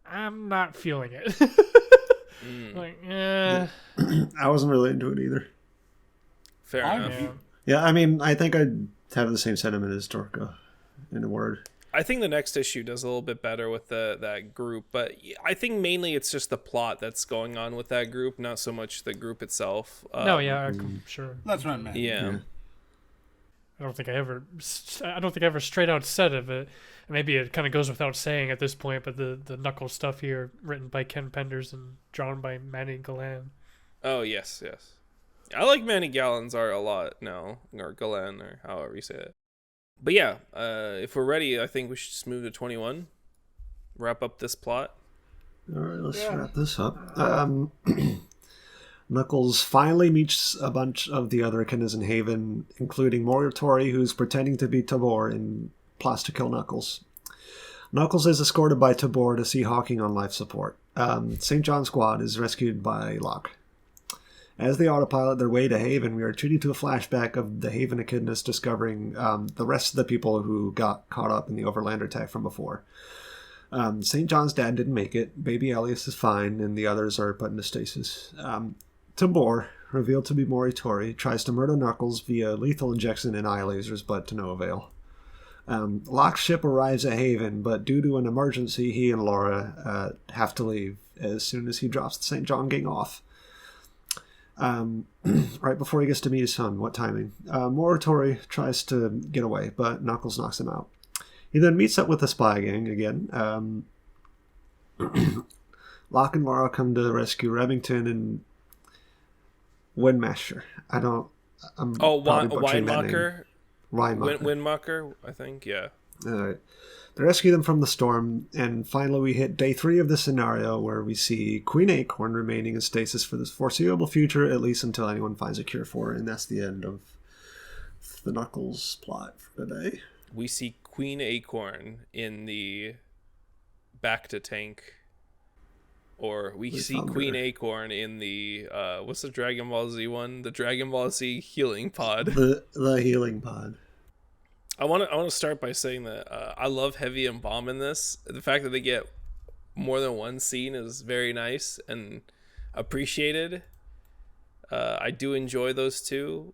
S3: I'm not feeling it. Like,
S4: I wasn't really into it either.
S1: Fair enough.
S3: yeah.
S4: Yeah, I mean, I think I'd have the same sentiment as Dorka, in a word.
S1: I think the next issue does a little bit better with that group, but I think mainly it's just the plot that's going on with that group, not so much the group itself.
S3: No, yeah, sure.
S2: That's what I meant.
S1: Yeah.
S3: I don't think I ever straight out said it, but maybe it kind of goes without saying at this point. But the Knuckles stuff here, written by Ken Penders and drawn by Manny Galan.
S1: Oh yes. I like Manny Galan's art a lot now, or Galan, or however you say it. But yeah, if we're ready, I think we should just move to 21. Wrap up this plot.
S4: All right, let's wrap this up. Knuckles finally meets a bunch of the other Echidnas in Haven, including Moritori, who's pretending to be Tabor and plots to kill Knuckles. Knuckles is escorted by Tabor to see Hawking on life support. St. John's Squad is rescued by Locke. As they autopilot their way to Haven, we are treated to a flashback of the Haven Echidnas discovering the rest of the people who got caught up in the Overlander attack from before. St. John's dad didn't make it. Baby Elias is fine, and the others are put into stasis. Tabor, revealed to be Moritori, tries to murder Knuckles via lethal injection and eye lasers, but to no avail. Locke's ship arrives at Haven, but due to an emergency, he and Laura have to leave as soon as he drops the St. John gang off. Right before he gets to meet his son. What timing? Moritori tries to get away, but Knuckles knocks him out. He then meets up with the spy gang again. Locke and Laura come to rescue Remington and Windmaster.
S1: Weinmacher?
S4: Weinmacher.
S1: Windmacher, I think, yeah.
S4: Alright. They rescue them from the storm, and finally we hit day 3 of the scenario where we see Queen Acorn remaining in stasis for the foreseeable future, at least until anyone finds a cure for her, and that's the end of the Knuckles plot for today.
S1: We see Queen Acorn in the back to tank, or we see Queen Acorn in the what's the Dragon Ball Z one? The Dragon Ball Z healing pod.
S4: The healing pod.
S1: I want to start by saying that I love Heavy and Bomb in this. The fact that they get more than one scene is very nice and appreciated. I do enjoy those two,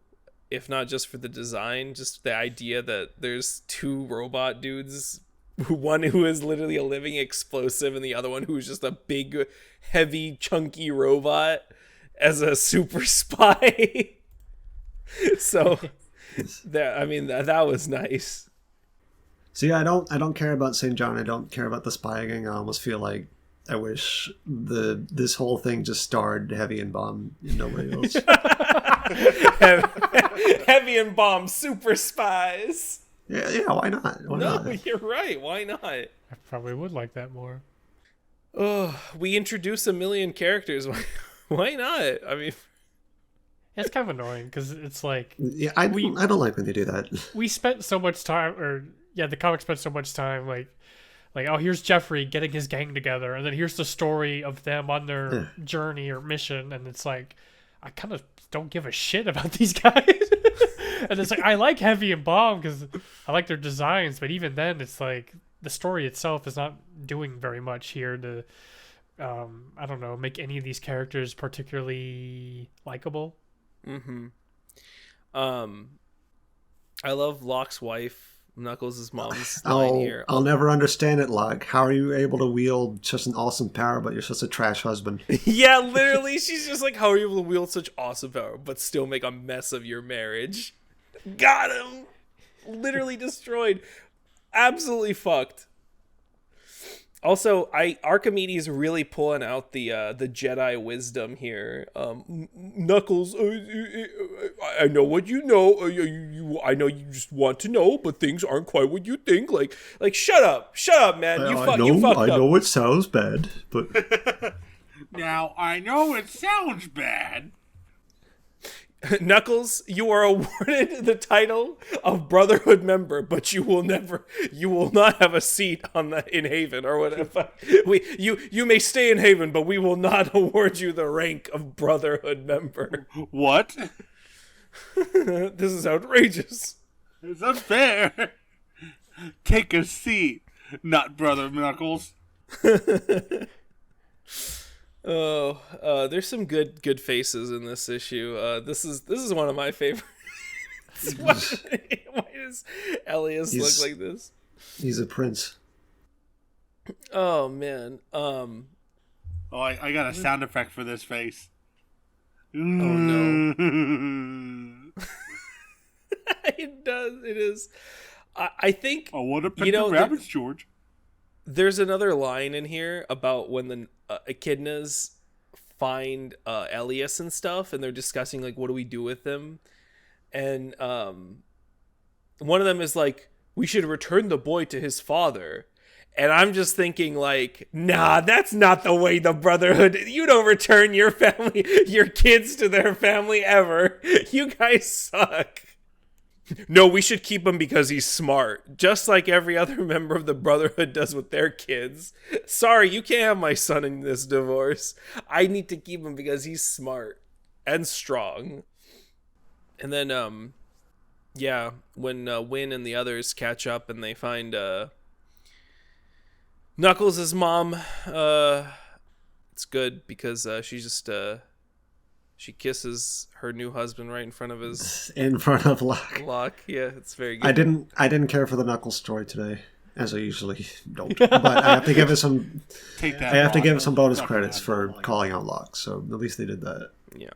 S1: if not just for the design, just the idea that there's two robot dudes, one who is literally a living explosive and the other one who's just a big, heavy, chunky robot as a super spy. So... that was nice.
S4: See, I don't care about St. John. I don't care about the spy gang. I almost feel like I wish this whole thing just starred Heavy and Bomb and nobody else.
S1: Heavy and Bomb super spies.
S4: Yeah, why not? Why not?
S1: You're right. Why not?
S3: I probably would like that more.
S1: Oh, we introduce a million characters. Why not? I mean...
S3: It's kind of annoying because it's like
S4: I don't like when they do that.
S3: We spent so much time, the comic spent so much time like oh, here's Jeffrey getting his gang together, and then here's the story of them on their journey or mission, and it's like I kind of don't give a shit about these guys. And it's like I like Heavy and Bomb because I like their designs, but even then, it's like the story itself is not doing very much here to I don't know, make any of these characters particularly likable.
S1: Mm-hmm. I love Locke's wife, Knuckles' mom's line here.
S4: I'll never understand it, Locke. How are you able to wield such an awesome power, but you're such a trash husband?
S1: Yeah, literally, she's just like, how are you able to wield such awesome power, but still make a mess of your marriage? Got him! Literally destroyed. Absolutely fucked. Also, Archimedes really pulling out the Jedi wisdom here. Knuckles, I know what you know. I know you just want to know, but things aren't quite what you think. Like shut up, man. You fucked up.
S4: I know it sounds bad, but
S2: Now I know it sounds bad.
S1: Knuckles, you are awarded the title of Brotherhood member, but you will not have a seat in Haven or whatever. You may stay in Haven, but we will not award you the rank of Brotherhood member.
S2: What?
S1: This is outrageous.
S2: It's unfair. Take a seat, not Brother Knuckles.
S1: Oh, there's some good faces in this issue. This is one of my favorites. Why does Elias look like this?
S4: He's a prince.
S1: Oh man.
S2: Oh, I got a sound effect for this face.
S1: Oh no. It does. It is. I think.
S2: I want to pick the rabbits, George.
S1: There's another line in here about when the Echidnas find Elias and stuff, and they're discussing like, what do we do with him? And one of them is like, we should return the boy to his father. And I'm just thinking like, nah, that's not the way the Brotherhood. You don't return your kids to their family ever. You guys suck. No, we should keep him because he's smart, just like every other member of the Brotherhood does with their kids. Sorry, you can't have my son in this divorce. I need to keep him because he's smart and strong. And then, when Win and the others catch up and they find Knuckles' mom, it's good because she just she kisses her new husband right in front of Locke. Yeah, it's very good.
S4: I didn't care for the Knuckles story today, as I usually don't. But I have to give it some. I have to give it some bonus credits for calling out Locke. So at least they did that.
S1: Yeah.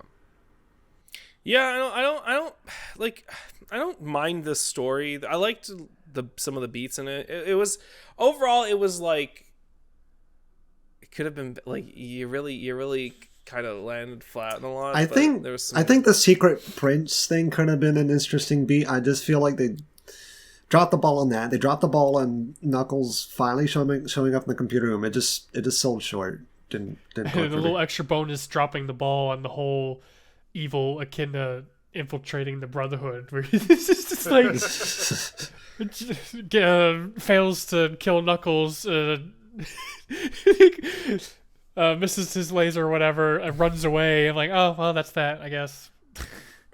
S1: Yeah, I don't mind this story. I liked some of the beats in it. It was overall, it was like it could have been like you really kind of landed flat in a lot.
S4: I think the Secret Prince thing could have been an interesting beat. I just feel like they dropped the ball on that. They dropped the ball on Knuckles finally showing up in the computer room. It just sold short. Didn't
S3: the little extra bonus dropping the ball on the whole evil Echidna infiltrating the Brotherhood, where he's just like fails to kill Knuckles. Misses his laser or whatever and runs away. I'm like, oh well, that's that, I guess.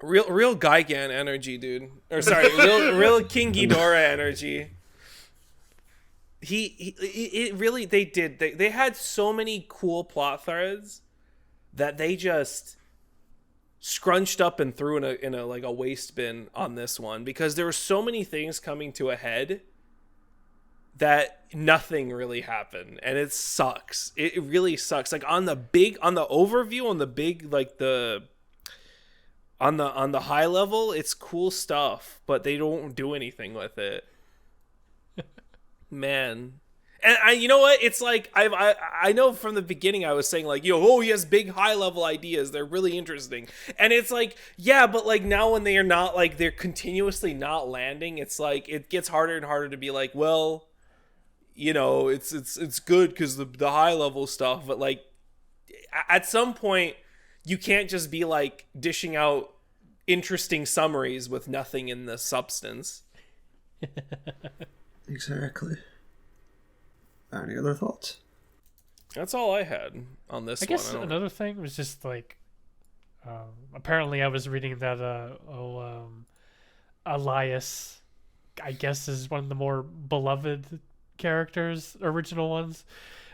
S1: Real Gigan energy, dude. Or sorry, real King Ghidorah energy. It really, they did. They had so many cool plot threads that they just scrunched up and threw in a like a waste bin on this one, because there were so many things coming to a head that nothing really happened, and it sucks. It really sucks. Like on the overview, on the high level, it's cool stuff, but they don't do anything with it. Man. And you know what? It's like I know from the beginning I was saying like, he has big high level ideas. They're really interesting. And it's like, yeah, but like now when they are not, like they're continuously not landing, it's like it gets harder and harder to be like, well, it's good because the high level stuff, but like at some point you can't just be like dishing out interesting summaries with nothing in the substance.
S4: Exactly. Any other thoughts?
S1: That's all I had on this one.
S3: I guess another thing was just like, apparently I was reading that Elias, I guess, is one of the more beloved characters, original ones,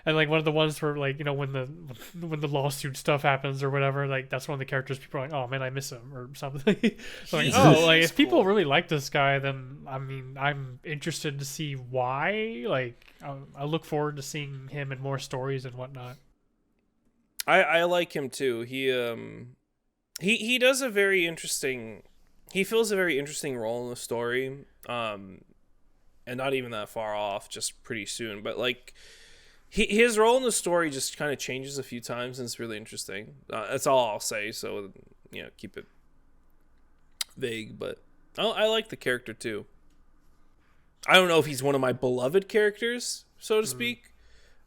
S3: and like one of the ones where like when the lawsuit stuff happens or whatever, like that's one of the characters people are like, oh man, I miss him or something. Like, oh, like if people really like this guy, then I mean I'm interested to see why. Like I look forward to seeing him in more stories and whatnot.
S1: I like him too. He does a very interesting. He fills a very interesting role in the story. And not even that far off, just pretty soon. But like, his role in the story just kind of changes a few times, and it's really interesting. That's all I'll say. So keep it vague, but I like the character too. I don't know if he's one of my beloved characters, so to speak.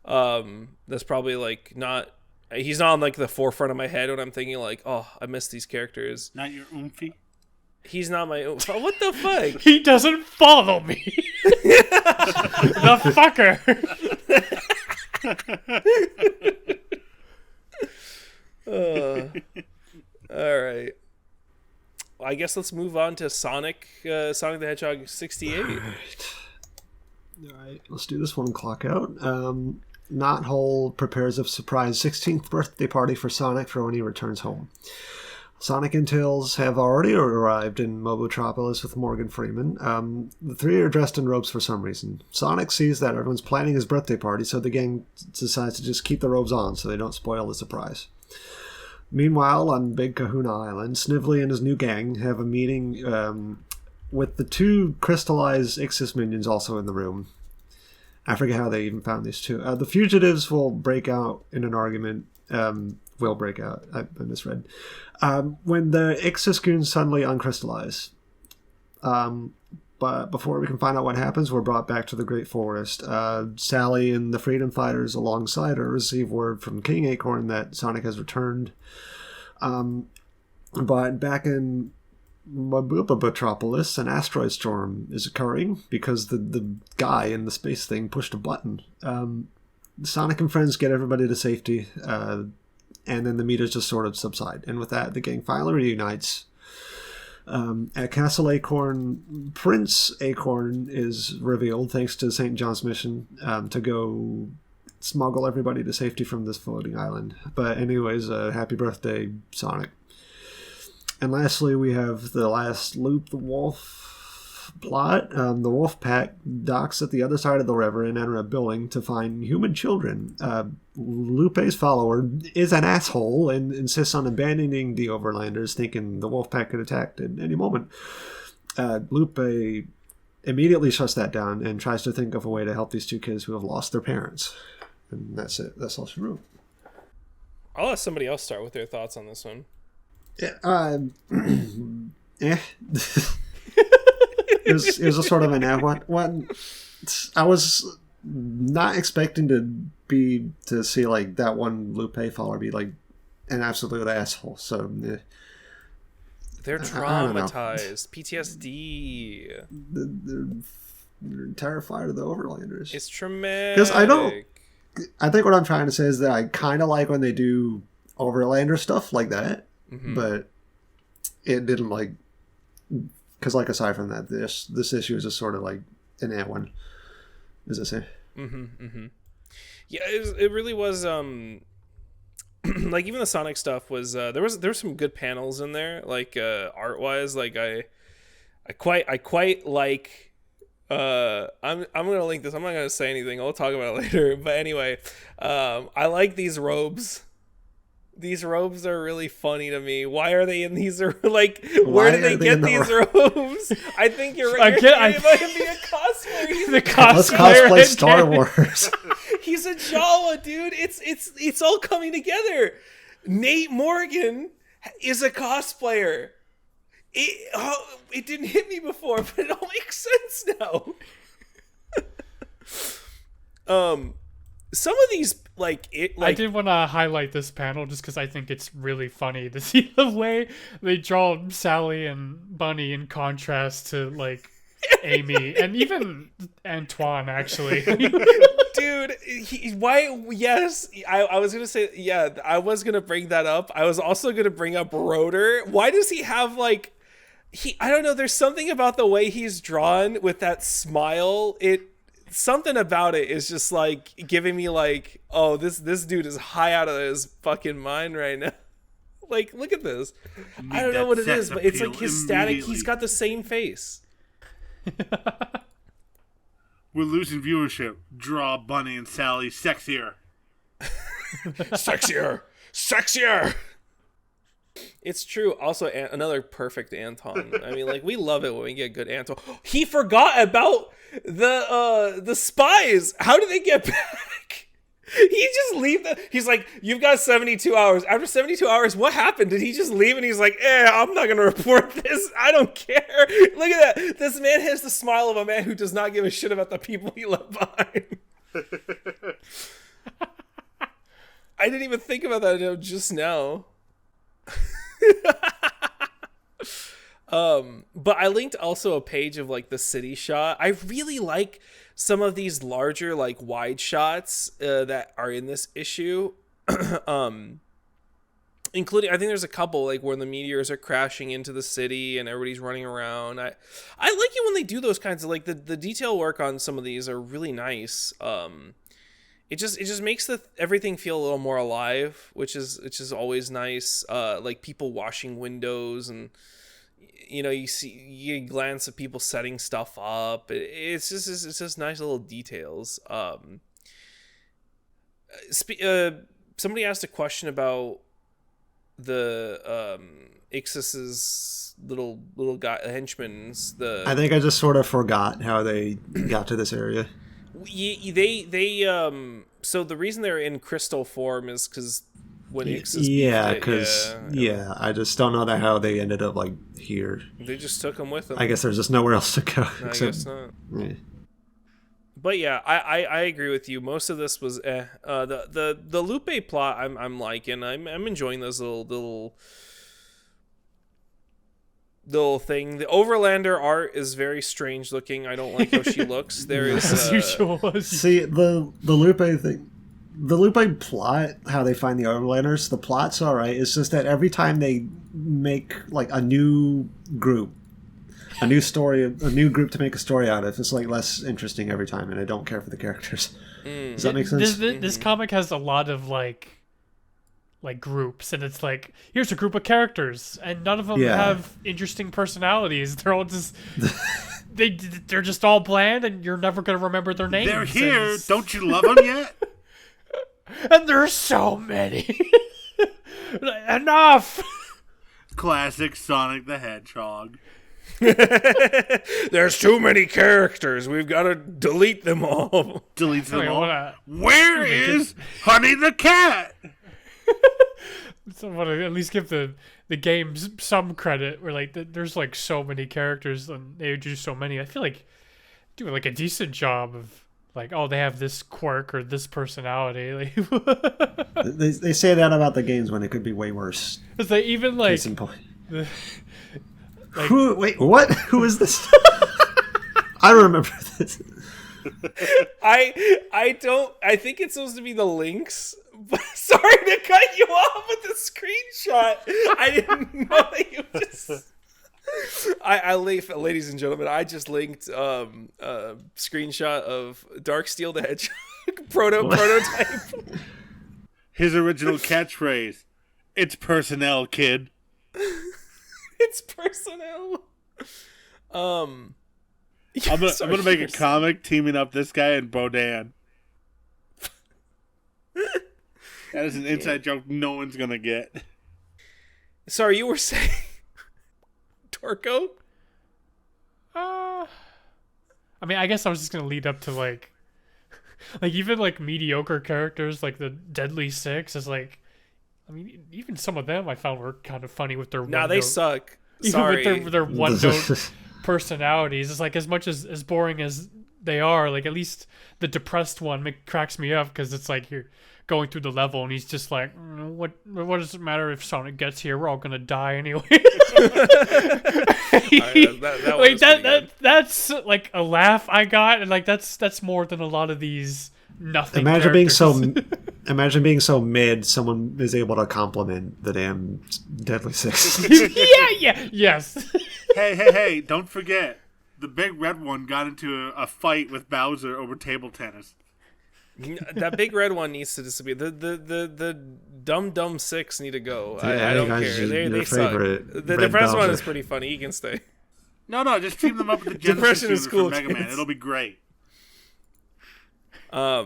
S1: That's probably like not. He's not on like the forefront of my head when I'm thinking like, oh, I miss these characters.
S2: Not your oomphy.
S1: He's not my. What the fuck?
S3: He doesn't follow me. The fucker.
S1: All right. Well, I guess let's move on to Sonic the Hedgehog 68.
S4: All right, let's do this one. Clock out. Knothole prepares a surprise 16th birthday party for Sonic for when he returns home. Sonic and Tails have already arrived in Mobotropolis with Morgan Freeman. The three are dressed in robes for some reason. Sonic sees that everyone's planning his birthday party, so the gang decides to just keep the robes on so they don't spoil the surprise. Meanwhile, on Big Kahuna Island, Snively and his new gang have a meeting with the two crystallized Ixis minions also in the room. I forget how they even found these two. The fugitives will break out in an argument. Will break out. I misread. When the Ixis goons suddenly uncrystallize. But before we can find out what happens, we're brought back to the Great Forest. Sally and the Freedom Fighters alongside her receive word from King Acorn that Sonic has returned. But back in Mobotropolis, an asteroid storm is occurring because the guy in the space thing pushed a button. Sonic and friends get everybody to safety, and then the meters just sort of subside. And with that, the gang finally reunites. At Castle Acorn, Prince Acorn is revealed thanks to St. John's mission to go smuggle everybody to safety from this floating island. But anyways, happy birthday, Sonic. And lastly, we have the last loop, the wolf plot. The wolf pack docks at the other side of the river and enter a building to find human children. Lupe's follower is an asshole and insists on abandoning the Overlanders, thinking the wolf pack could attack at any moment. Lupe immediately shuts that down and tries to think of a way to help these two kids who have lost their parents. And that's it. That's all she wrote.
S1: I'll let somebody else start with their thoughts on this one.
S4: Yeah, it was a sort of an one. I was not expecting to see like that one Lupe follower be like an absolute asshole. So
S1: they're traumatized, PTSD.
S4: They're terrified of the Overlanders.
S1: It's traumatic.
S4: Because I think what I'm trying to say is that I kind of like when they do Overlander stuff like that. Mm-hmm. But it didn't because like aside from that, this issue is just sort of like an that one, as I say.
S1: Mm-hmm, mm-hmm. Yeah, it really was. Like even the Sonic stuff was there was some good panels in there, like art wise. Like I quite like. I'm gonna link this. I'm not gonna say anything. I'll talk about it later. But anyway, I like these robes. These robes are really funny to me. Why are they in these? Like, where did they get these robes? I think you're right. It might be a cosplayer. He's the cosplayer.
S4: Let's cosplay Star Wars.
S1: He's a Jawa, dude. It's all coming together. Nate Morgan is a cosplayer. It didn't hit me before, but it all makes sense now. Some of these, I
S3: did want to highlight this panel just because I think it's really funny to see the way they draw Sally and Bunny in contrast to, like, Amy and even Antoine, actually.
S1: Dude, yes, I was going to say, yeah, I was going to bring that up. I was also going to bring up Rotor. Why does he have, I don't know, there's something about the way he's drawn with that smile. Something about it is just like giving me like, oh, this dude is high out of his fucking mind right now. Like, look at this. I don't know what it is, but it's like his static. He's got the same face.
S2: We're losing viewership. Draw Bunny and Sally sexier.
S1: Sexier. It's true. Also, another perfect Anton. I mean, we love it when we get good Anton. He forgot about the spies. How did they get back? He just leave he's like, you've got 72 hours. After 72 hours, what happened? Did he just leave? And he's like, I'm not gonna report this. I don't care. Look at that. This man has the smile of a man who does not give a shit about the people he left behind. I didn't even think about that just now. But I linked also a page of like the city shot. I really like some of these larger like wide shots that are in this issue. Including, I think there's a couple like where the meteors are crashing into the city and everybody's running around. I like it when they do those kinds of like the detail work on some of these are really nice. It just makes everything feel a little more alive, which is always nice. Like people washing windows and you glance at people setting stuff up. It's just nice little details. Somebody asked a question about the Ixis's little guy henchmen's.
S4: I think I just sort of forgot how they got to this area.
S1: So the reason they're in crystal form is because when Ixis
S4: I just don't know how they ended up like here.
S1: They just took them with them.
S4: I guess there's just nowhere else to go.
S1: I guess not. Yeah. But yeah, I agree with you. Most of this was the Lupe plot I'm liking. I'm enjoying those little thing. The Overlander art is very strange looking. I don't like how she looks. There is
S3: as usual.
S4: See the Lupe thing. The Lupe plot, how they find the Overlanders, the plot's alright. It's just that every time they make like a new group, a new story, a new group to make a story out of, it's like less interesting every time, and I don't care for the characters. Does that make sense?
S3: This comic has a lot of like groups, and it's like, here's a group of characters, and none of them have interesting personalities. They're all just they're just all bland, and you're never gonna remember their names.
S2: They're here. Don't you love them yet?
S3: And there's so many. Enough.
S2: Classic Sonic the Hedgehog.
S1: There's too many characters. We've got to delete them all.
S2: Delete them all. Where is Honey the Cat?
S3: So I want to at least give the game some credit. Where like there's like so many characters and they do so many. I feel like doing like a decent job of like, oh, they have this quirk or this personality.
S4: they say that about the games when it could be way worse.
S3: It's like even like.
S4: Case in point. Wait, what? Who is this? I remember this.
S1: I think it's supposed to be the links. But sorry to cut you off with the screenshot. I didn't know that you just. I ladies and gentlemen, I just linked a screenshot of Darksteel the Hedgehog prototype.
S2: His original catchphrase: "It's personnel, kid."
S1: It's personnel.
S2: I'm gonna make a comic teaming up this guy and Bodan. That is an inside joke no one's gonna get.
S1: Sorry, you were saying Torko?
S3: I mean, I guess I was just gonna lead up to like even like mediocre characters like the Deadly Six is like. I mean, even some of them I found were kind of funny with their.
S1: Nah, they suck. Sorry.
S3: Even with their one-note personalities, it's like as much as boring as they are. Like at least the depressed one cracks me up because it's like you're going through the level and he's just like, what does it matter if Sonic gets here? We're all gonna die anyway. That's like a laugh I got, and like that's more than a lot of these nothing.
S4: Imagine being so mid, someone is able to compliment the damn Deadly Six.
S3: Yes.
S2: Hey! Don't forget, the big red one got into a fight with Bowser over table tennis.
S1: That big red one needs to disappear. The dumb six need to go. I don't care. They suck. The depressed one is pretty funny. He can stay.
S2: No, just team them up with the Genesis
S1: Depression is cool,
S2: Mega Man. It'll be great.
S1: I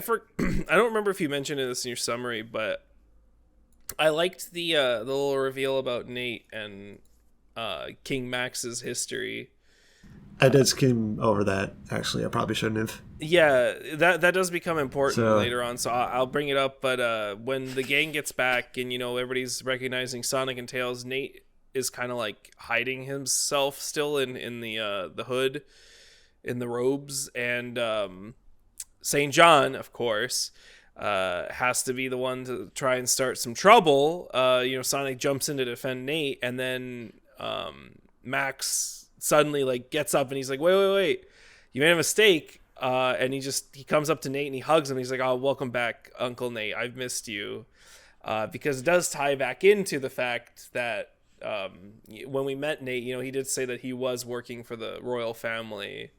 S1: don't remember if you mentioned this in your summary, but I liked the little reveal about Nate and King Max's history.
S4: I did skim over that. Actually, I probably shouldn't have.
S1: Yeah, that does become important
S4: So-
S1: later on, so I'll bring it up. But when the gang gets back and, everybody's recognizing Sonic and Tails, Nate is kind of like hiding himself still in the hood, in the robes, and St. John, of course, has to be the one to try and start some trouble. Sonic jumps in to defend Nate, and then Max suddenly like gets up and he's like, wait, you made a mistake. And he comes up to Nate and he hugs him. He's like, oh, welcome back, Uncle Nate. I've missed you. Because it does tie back into the fact that when we met Nate, he did say that he was working for the royal family.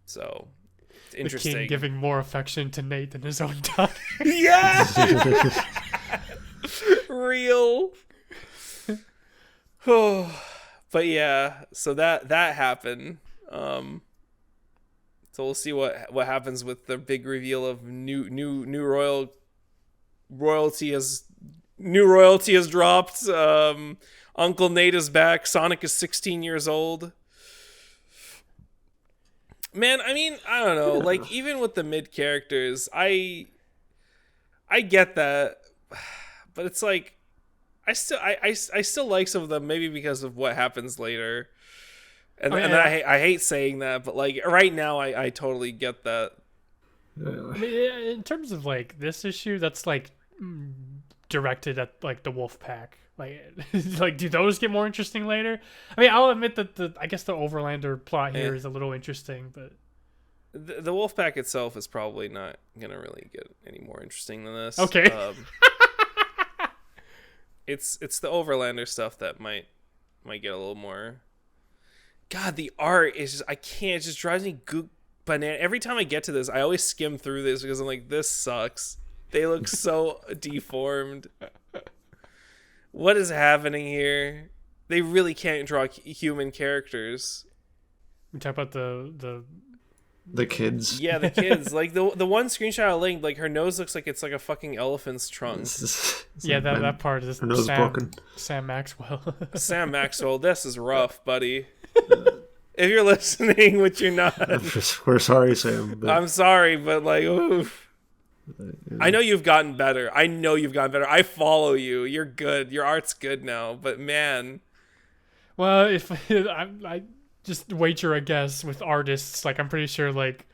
S1: So it's interesting.
S3: The king giving more affection to Nate than his own daughter.
S1: Yeah! Real. But yeah, so that happened. So we'll see what happens with the big reveal of new royalty has dropped. Uncle Nate is back. Sonic is 16 years old. Man, I mean, I don't know. Like, even with the mid characters, I get that, but it's like I still like some of them, maybe because of what happens later. And, and I hate saying that, but like right now, I totally get that.
S3: I mean, in terms of like this issue, that's like directed at like the wolf pack. Like do those get more interesting later? I mean, I'll admit that I guess the Overlander plot here is a little interesting, but
S1: the wolf pack itself is probably not gonna really get any more interesting than this.
S3: Okay.
S1: It's the Overlander stuff that might get a little more. God, the art is just, it just drives me banana. Every time I get to this, I always skim through this because I'm like, this sucks. They look so deformed. What is happening here? They really can't draw human characters.
S3: We talk about the
S4: kids.
S1: Yeah, the kids. Like the one screenshot I linked, like her nose looks like it's like a fucking elephant's trunk.
S3: That part is
S4: her nose broken.
S3: Sam Maxwell.
S1: Sam Maxwell, this is rough, buddy. If you're listening, which you're not,
S4: we're sorry, Sam. But...
S1: I'm sorry, but like, oof. I know you've gotten better. I follow you. You're good. Your art's good now. But man,
S3: well, if I just wager a guess with artists, like I'm pretty sure, like,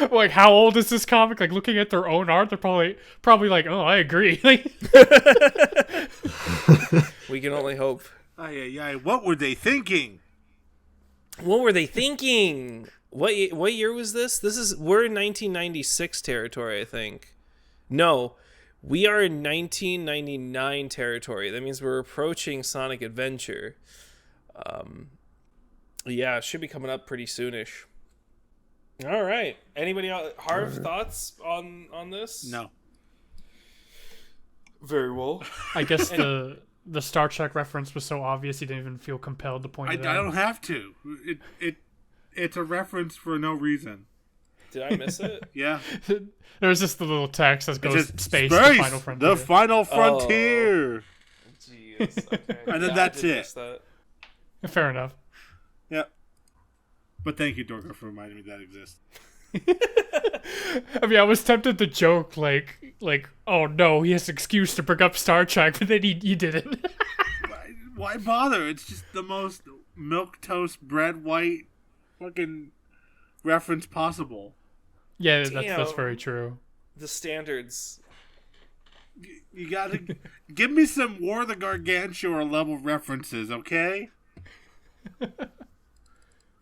S3: like how old is this comic? Like looking at their own art, they're probably like, oh, I agree.
S1: We can only hope.
S2: What were they thinking?
S1: What year was this? We're in 1996 territory, I think. No, we are in 1999 territory. That means we're approaching Sonic Adventure. Yeah, it should be coming up pretty soonish. All right. Anybody else? Harv, thoughts on this?
S2: No.
S1: Very well.
S3: I guess the Star Trek reference was so obvious you didn't even feel compelled to point it out.
S2: I don't have to. It's a reference for no reason.
S1: Did I miss it?
S2: Yeah.
S3: There's just the little text that goes space, the final frontier.
S2: The final frontier.
S1: Jeez. Okay.
S2: And then that's it.
S1: That.
S3: Fair enough.
S2: Yep. But thank you, Dorco, for reminding me that exists.
S3: I mean, I was tempted to joke like, oh no, he has an excuse to bring up Star Trek, but then he didn't.
S2: Why bother? It's just the most milquetoast bread white fucking reference possible.
S3: Yeah, that's very true.
S1: The standards.
S2: You gotta give me some War of the Gargantua level references, okay?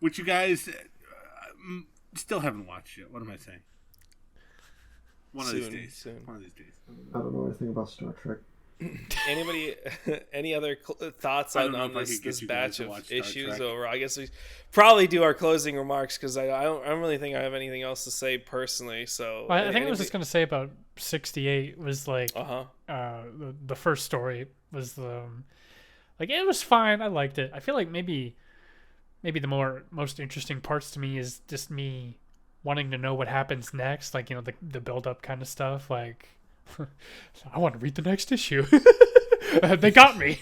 S2: Which you guys still haven't watched yet. What am I saying? One of these days.
S4: I don't know anything about Star Trek.
S1: Anybody? Any other thoughts on this batch of issues? Over, I guess we probably do our closing remarks because I don't really think I have anything else to say personally. So
S3: I think I was just gonna say about 68 was like the first story was like it was fine. I liked it. I feel like maybe the most interesting parts to me is just me wanting to know what happens next, like the build up kind of stuff, like. I want to read the next issue. They got me.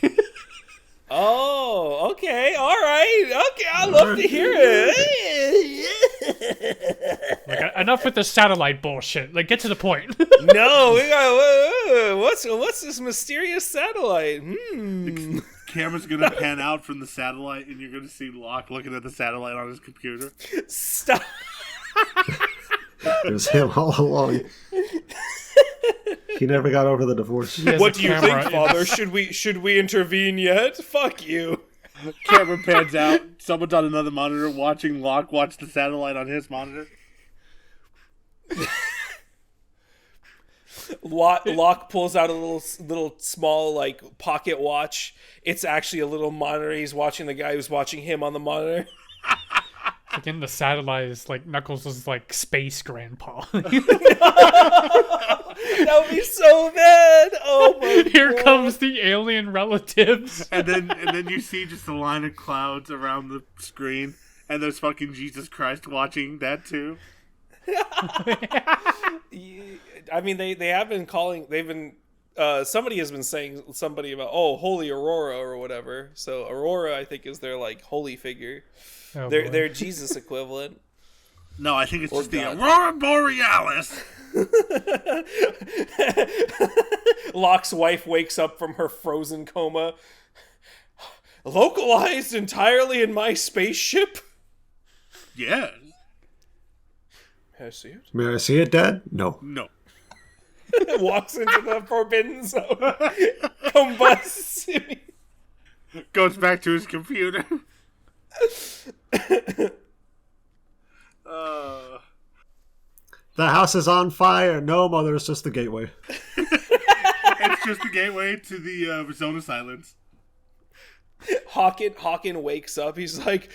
S1: Oh, okay, all right, okay. I love to hear it.
S3: Like, enough with the satellite bullshit. Like, get to the point.
S1: No, we got what's this mysterious satellite?
S2: The camera's gonna pan out from the satellite, and you're gonna see Locke looking at the satellite on his computer.
S1: Stop.
S4: It was him all along. He never got over the divorce.
S1: What do you think, Father? Should we intervene yet? Fuck you.
S2: Camera pans out. Someone's on another monitor watching Locke watch the satellite on his monitor.
S1: Locke pulls out a little small like pocket watch. It's actually a little monitor. He's watching the guy who's watching him on the monitor.
S3: Like in the satellite is like Knuckles is like space grandpa.
S1: That would be so bad. Oh my
S3: Here
S1: God.
S3: comes the alien relatives.
S2: And then you see just a line of clouds around the screen, and there's fucking Jesus Christ watching that too.
S1: I mean, they have been calling. They've been. Somebody has been saying somebody about Holy Aurora or whatever. So Aurora, I think, is their like holy figure.
S3: Oh,
S1: Their Jesus equivalent.
S2: No, I think it's just
S1: God.
S2: the Aurora Borealis.
S1: Locke's wife wakes up from her frozen coma. Localized entirely in my spaceship?
S2: Yes.
S1: May I see it?
S4: May I see it, Dad? No.
S2: No.
S1: Walks into the forbidden zone. Combusts.
S2: Goes back to his computer.
S4: The house is on fire. No, Mother, it's just the gateway.
S2: It's just the gateway to the zone of silence.
S1: Hawken wakes up. He's like,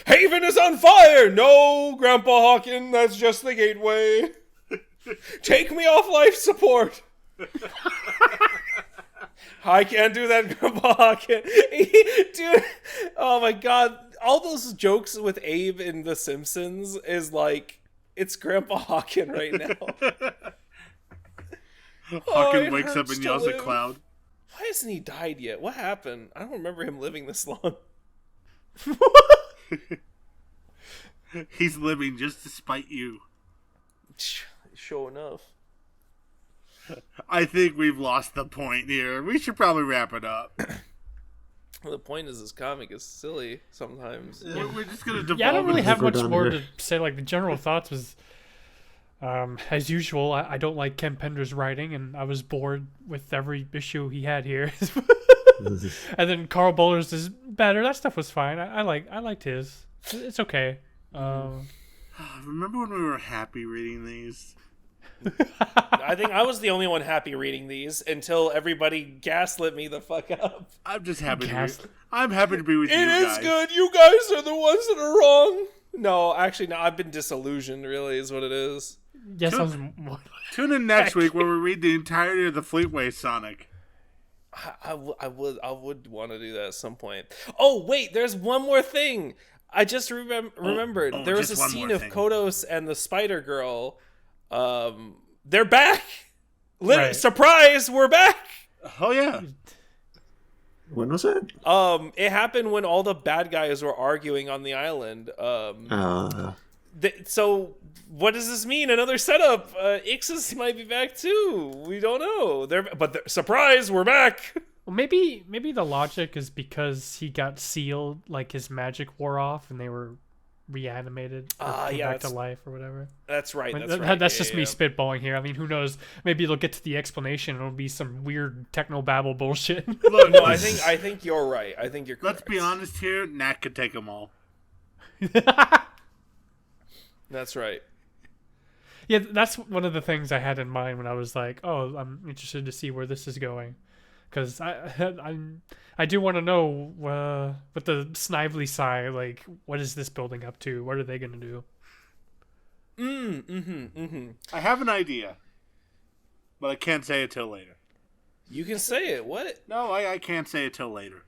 S1: Haven is on fire! No, Grandpa Hawken, that's just the gateway. Take me off life support. I can't do that, Grandpa Hawken. Dude, oh my God. All those jokes with Abe in The Simpsons is like, it's Grandpa Hawken right now.
S2: Hawken
S1: it
S2: wakes up
S1: hurts
S2: and
S1: to
S2: yells at
S1: live.
S2: Cloud.
S1: Why hasn't he died yet? What happened? I don't remember him living this long.
S2: He's living just to spite you.
S1: Sure enough.
S2: I think we've lost the point here. We should probably wrap it up.
S1: Well, the point is this comic is silly sometimes.
S2: We're just going to devolve.
S3: Yeah, I don't really have
S4: We're
S3: much
S4: done
S3: more
S4: here.
S3: to say. Like, the general thoughts was, as usual, I don't like Ken Penders' writing, and I was bored with every issue he had here. And then Carl Bowler's is better. That stuff was fine. I liked his. It's okay.
S2: Remember when we were happy reading these?
S1: I think I was the only one happy reading these until everybody gaslit me the fuck up.
S2: I'm just happy
S3: Gas-
S2: to be. I'm happy to be with you
S1: It
S2: guys.
S1: is good. You guys are the ones that are wrong. No, actually, no. I've been disillusioned. Really, is what it is.
S3: Yes, I was more.
S2: Tune in next week where we read the entirety of the Fleetway Sonic.
S1: I would want to do that at some point. Oh wait, there's one more thing. I just remembered. There was a
S2: just one
S1: scene
S2: more
S1: of
S2: thing.
S1: Kodos and the Spider Girl. They're back.
S3: Right.
S1: Surprise, we're back.
S2: Oh yeah.
S4: When was it?
S1: It happened when all the bad guys were arguing on the island. So what does this mean? Another setup. Ixis might be back too. We don't know. Surprise, we're back.
S3: Well, maybe the logic is because he got sealed, like his magic wore off, and they were reanimated or came back to life or whatever.
S1: That's right.
S3: I mean,
S1: That's right.
S3: That's just me spitballing here. I mean, who knows? Maybe it'll get to the explanation. And it'll be some weird technobabble bullshit.
S2: Look,
S1: No, I think you're right. I think you're correct.
S2: let's be honest here. Nat could take them all.
S1: That's right.
S3: Yeah, that's one of the things I had in mind when I was like, "Oh, I'm interested to see where this is going," because I do want to know with the Snively side, like, what is this building up to? What are they gonna do?
S2: I have an idea, but I can't say it till later.
S1: You can say it. What?
S2: No, I can't say it till later.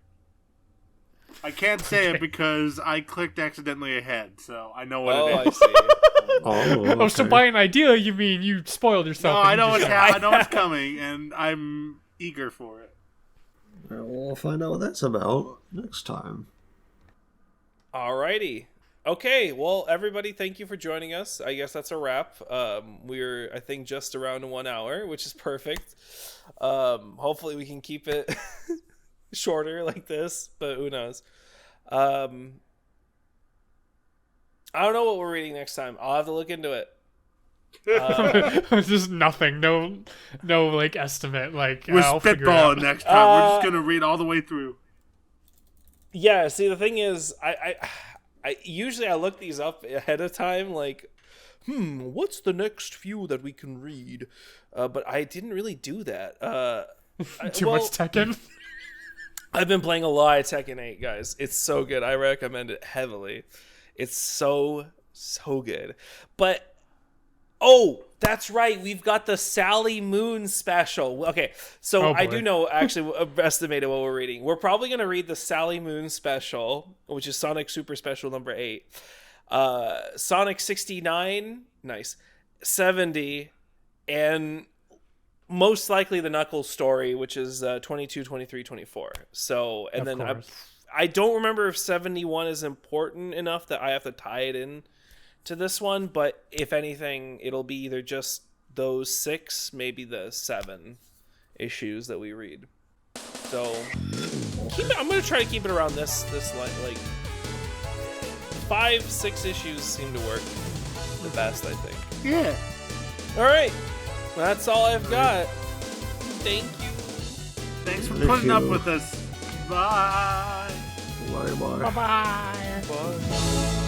S2: I can't say it because I clicked accidentally ahead, so I know what it
S1: I
S2: is.
S1: see.
S3: Oh, so by an idea, you mean you spoiled yourself?
S2: No,
S3: and
S2: I
S3: you
S2: know
S3: just-
S2: I know it's coming, and I'm eager for it.
S4: We'll find out what that's about next time.
S1: Alrighty. Okay, well, everybody, thank you for joining us. I guess that's a wrap. We're, I think, just around 1 hour, which is perfect. Hopefully we can keep it shorter like this, but who knows. I don't know what we're reading next time. I'll have to look into it.
S3: Just nothing. No, like, estimate. Like,
S2: We're
S3: I'll figure it out.
S2: spitballing next time. We're just gonna read all the way through.
S1: Yeah, see, the thing is, I usually I look these up ahead of time, like, what's the next few that we can read? But I didn't really do that.
S3: Too much Tekken.
S1: I've been playing a lot of Tekken 8, guys. It's so good. I recommend it heavily. It's so good. But, oh, that's right. We've got the Sally Moon special. Okay, so I do know, actually, estimated what we're reading. We're probably going to read the Sally Moon special, which is Sonic Super Special number 8. Sonic 69, nice. 70, and most likely the Knuckles story, which is 22, 23, 24. So, and
S3: Of
S1: then
S3: course.
S1: I don't remember if 71 is important enough that I have to tie it in to this one, but if anything, it'll be either just those 6, maybe the 7 issues that we read. So I'm gonna try to keep it around this like 5-6 issues seem to work the best, I think.
S2: Yeah.
S1: All right, that's all I've got. Thank you.
S2: Thanks for
S4: Thank
S2: putting up
S4: you.
S2: with us. Bye.
S4: Bye bye.
S3: Bye-bye.
S1: Bye.